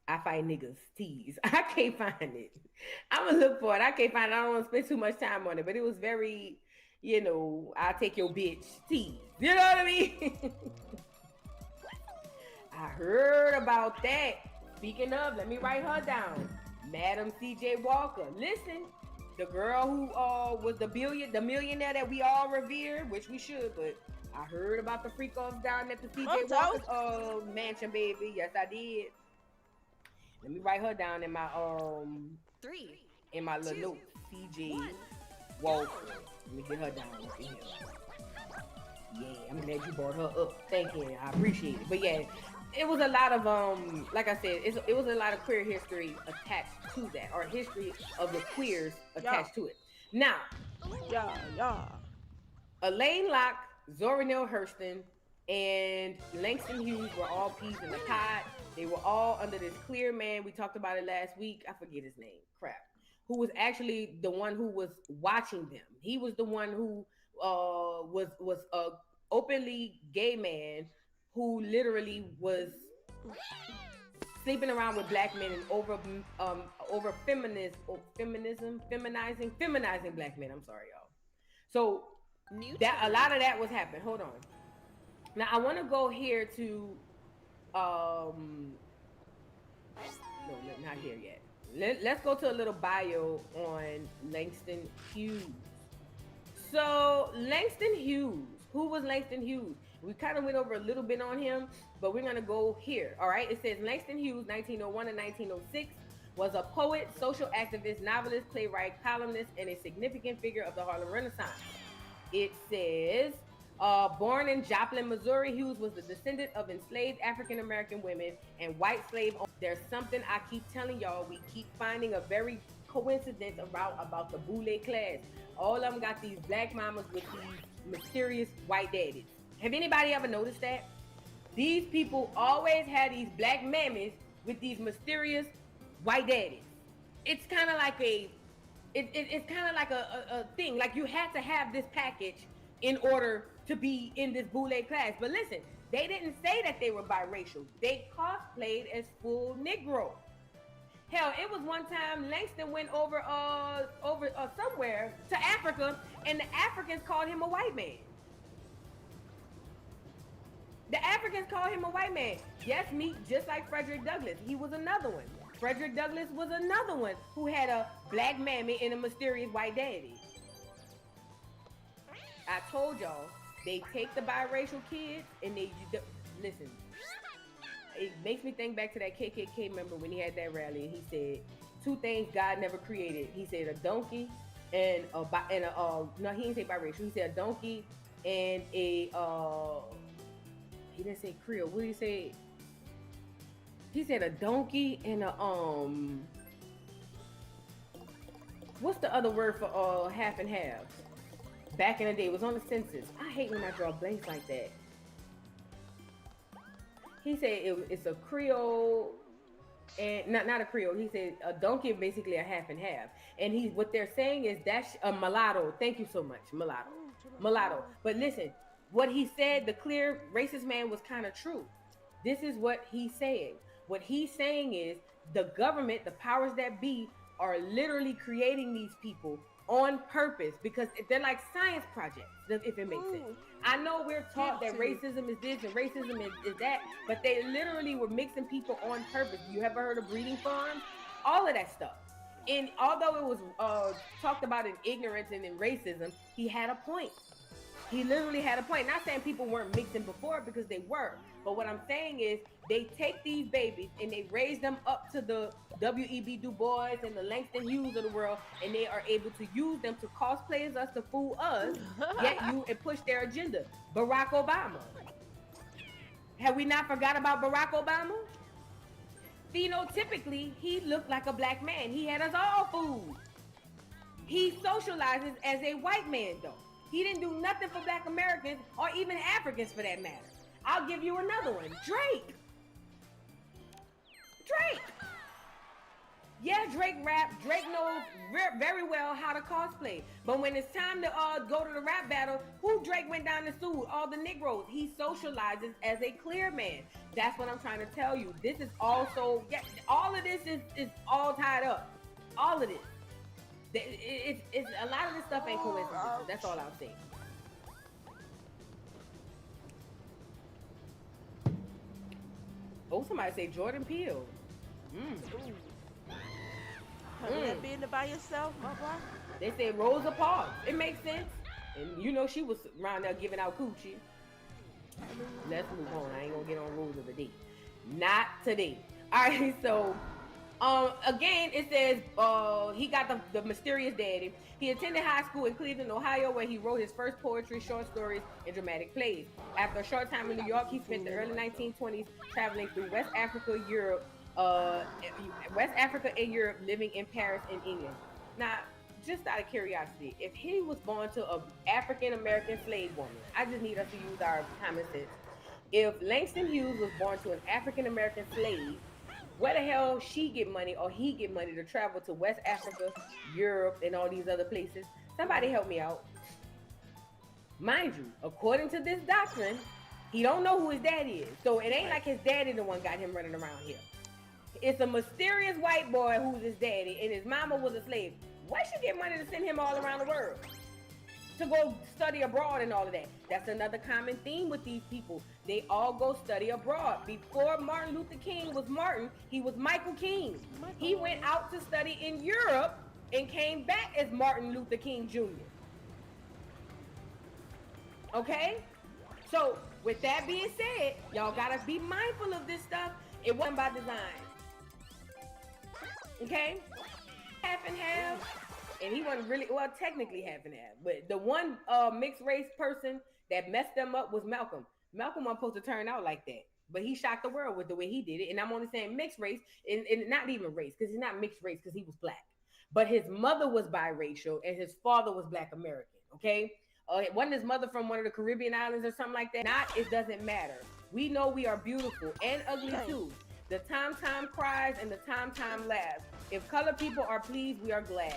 I fight niggas tease. I can't find it. I'm gonna look for it. I can't find it. I don't want to spend too much time on it, but it was very, I'll take your bitch tease. You know what I mean? I heard about that. Speaking of, let me write her down. Madam CJ Walker. Listen, the girl who was the millionaire that we all revere, which we should, but I heard about the freak offs down at the CJ Walker's mansion, baby. Yes, I did. Let me write her down in my little notes. CJ Walker. Let me get her down up in here. Yeah, I'm glad you brought her up. Thank you. I appreciate it. But yeah, it was a lot of like I said, it was a lot of queer history attached to that, or history of the queers attached to it. Now, Elaine Locke, Zora Neale Hurston, and Langston Hughes were all peas in the pod. They were all under this clear man. We talked about it last week. I forget his name. Crap. Who was actually the one who was watching them. He was the one who was a openly gay man who literally was sleeping around with black men and over feminizing black men. I'm sorry, y'all. So that a lot of that was happening. Hold on. Now I want to go here to no, not here yet. Let's go to a little bio on Langston Hughes. So Langston Hughes, who was Langston Hughes? We kind of went over a little bit on him, but we're gonna go here. All right, it says Langston Hughes, 1901 to 1906, was a poet, social activist, novelist, playwright, columnist, and a significant figure of the Harlem Renaissance. It says, born in Joplin, Missouri, Hughes was the descendant of enslaved African American women and white slave owners. There's something I keep telling y'all. We keep finding a very coincidence about the boule class. All of them got these black mamas with these mysterious white daddies. Have anybody ever noticed that? These people always have these black mammies with these mysterious white daddies. It's kind of like it's kind of like a thing. Like you had to have this package in order to be in this boule class. But listen, they didn't say that they were biracial. They cosplayed as full Negro. Hell, it was one time Langston went over somewhere to Africa, and the Africans called him a white man. The Africans called him a white man. Yes, me, just like Frederick Douglass. He was another one. Frederick Douglass was another one who had a black mammy and a mysterious white daddy. I told y'all, they take the biracial kids and they listen. It makes me think back to that KKK member when he had that rally and he said 2 things God never created. He said a donkey and no, he didn't say biracial. He said a donkey and a he didn't say Creole. What did he say? He said a donkey and a what's the other word for half and half? Back in the day, it was on the census. I hate when I draw blanks like that. He said it's a Creole and not a Creole. He said a donkey is basically a half and half. And what they're saying is that's a mulatto. Thank you so much, mulatto. But listen, what he said, the clear racist man was kind of true. This is what he's saying. What he's saying is the government, the powers that be, are literally creating these people on purpose because they're like science projects, if it makes sense. I know we're taught that racism is this and racism is that, but they literally were mixing people on purpose. You ever heard of breeding farms? All of that stuff. And although it was talked about in ignorance and in racism, he had a point. He literally had a point. Not saying people weren't mixing before, because they were. But what I'm saying is they take these babies and they raise them up to the W.E.B. Du Bois and the Langston Hughes of the world, and they are able to use them to cosplay as us, to fool us, and push their agenda. Barack Obama. Have we not forgot about Barack Obama? Phenotypically, he looked like a black man. He had us all fooled. He socializes as a white man, though. He didn't do nothing for black Americans or even Africans for that matter. I'll give you another one. Drake. Yeah, Drake rap. Drake knows very well how to cosplay. But when it's time to go to the rap battle, who Drake went down and sued? All the Negroes. He socializes as a clear man. That's what I'm trying to tell you. This is also, yeah, all of this is all tied up. All of this. It's a lot of this stuff ain't coincidental. That's all I'm saying. Oh, somebody say Jordan Peele. That being by yourself, my boy. They say Rosa Parks. It makes sense. And you know she was around there giving out coochie. Let's move on. I ain't gonna get on rules of the day. Not today. All right, so again, it says he got the mysterious daddy. He attended high school in Cleveland, Ohio, where he wrote his first poetry, short stories, and dramatic plays. After a short time in New York, he spent the early 1920s traveling through West Africa, and Europe, living in Paris and England. Now, just out of curiosity, if he was born to an African-American slave woman, I just need us to use our common sense. If Langston Hughes was born to an African-American slave, where the hell she get money or he get money to travel to West Africa, Europe, and all these other places? Somebody help me out. Mind you, according to this doctrine, he don't know who his daddy is. So it ain't like his daddy the one got him running around here. It's a mysterious white boy who's his daddy, and his mama was a slave. Why should get money to send him all around the world? To go study abroad and all of that. That's another common theme with these people. They all go study abroad. Before Martin Luther King was Martin, he was Michael King. He went out to study in Europe and came back as Martin Luther King Jr. Okay? So, with that being said, y'all gotta be mindful of this stuff. It wasn't by design. Okay? Half and half. And he wasn't really, well, technically half and half. But the one mixed race person that messed them up was Malcolm. Malcolm wasn't supposed to turn out like that. But he shocked the world with the way he did it. And I'm only saying mixed race, and not even race, because he's not mixed race because he was black. But his mother was biracial, and his father was Black American, okay? Wasn't his mother from one of the Caribbean islands or something like that? Not, it doesn't matter. We know we are beautiful and ugly too. The time cries and the time laughs. If colored people are pleased, we are glad.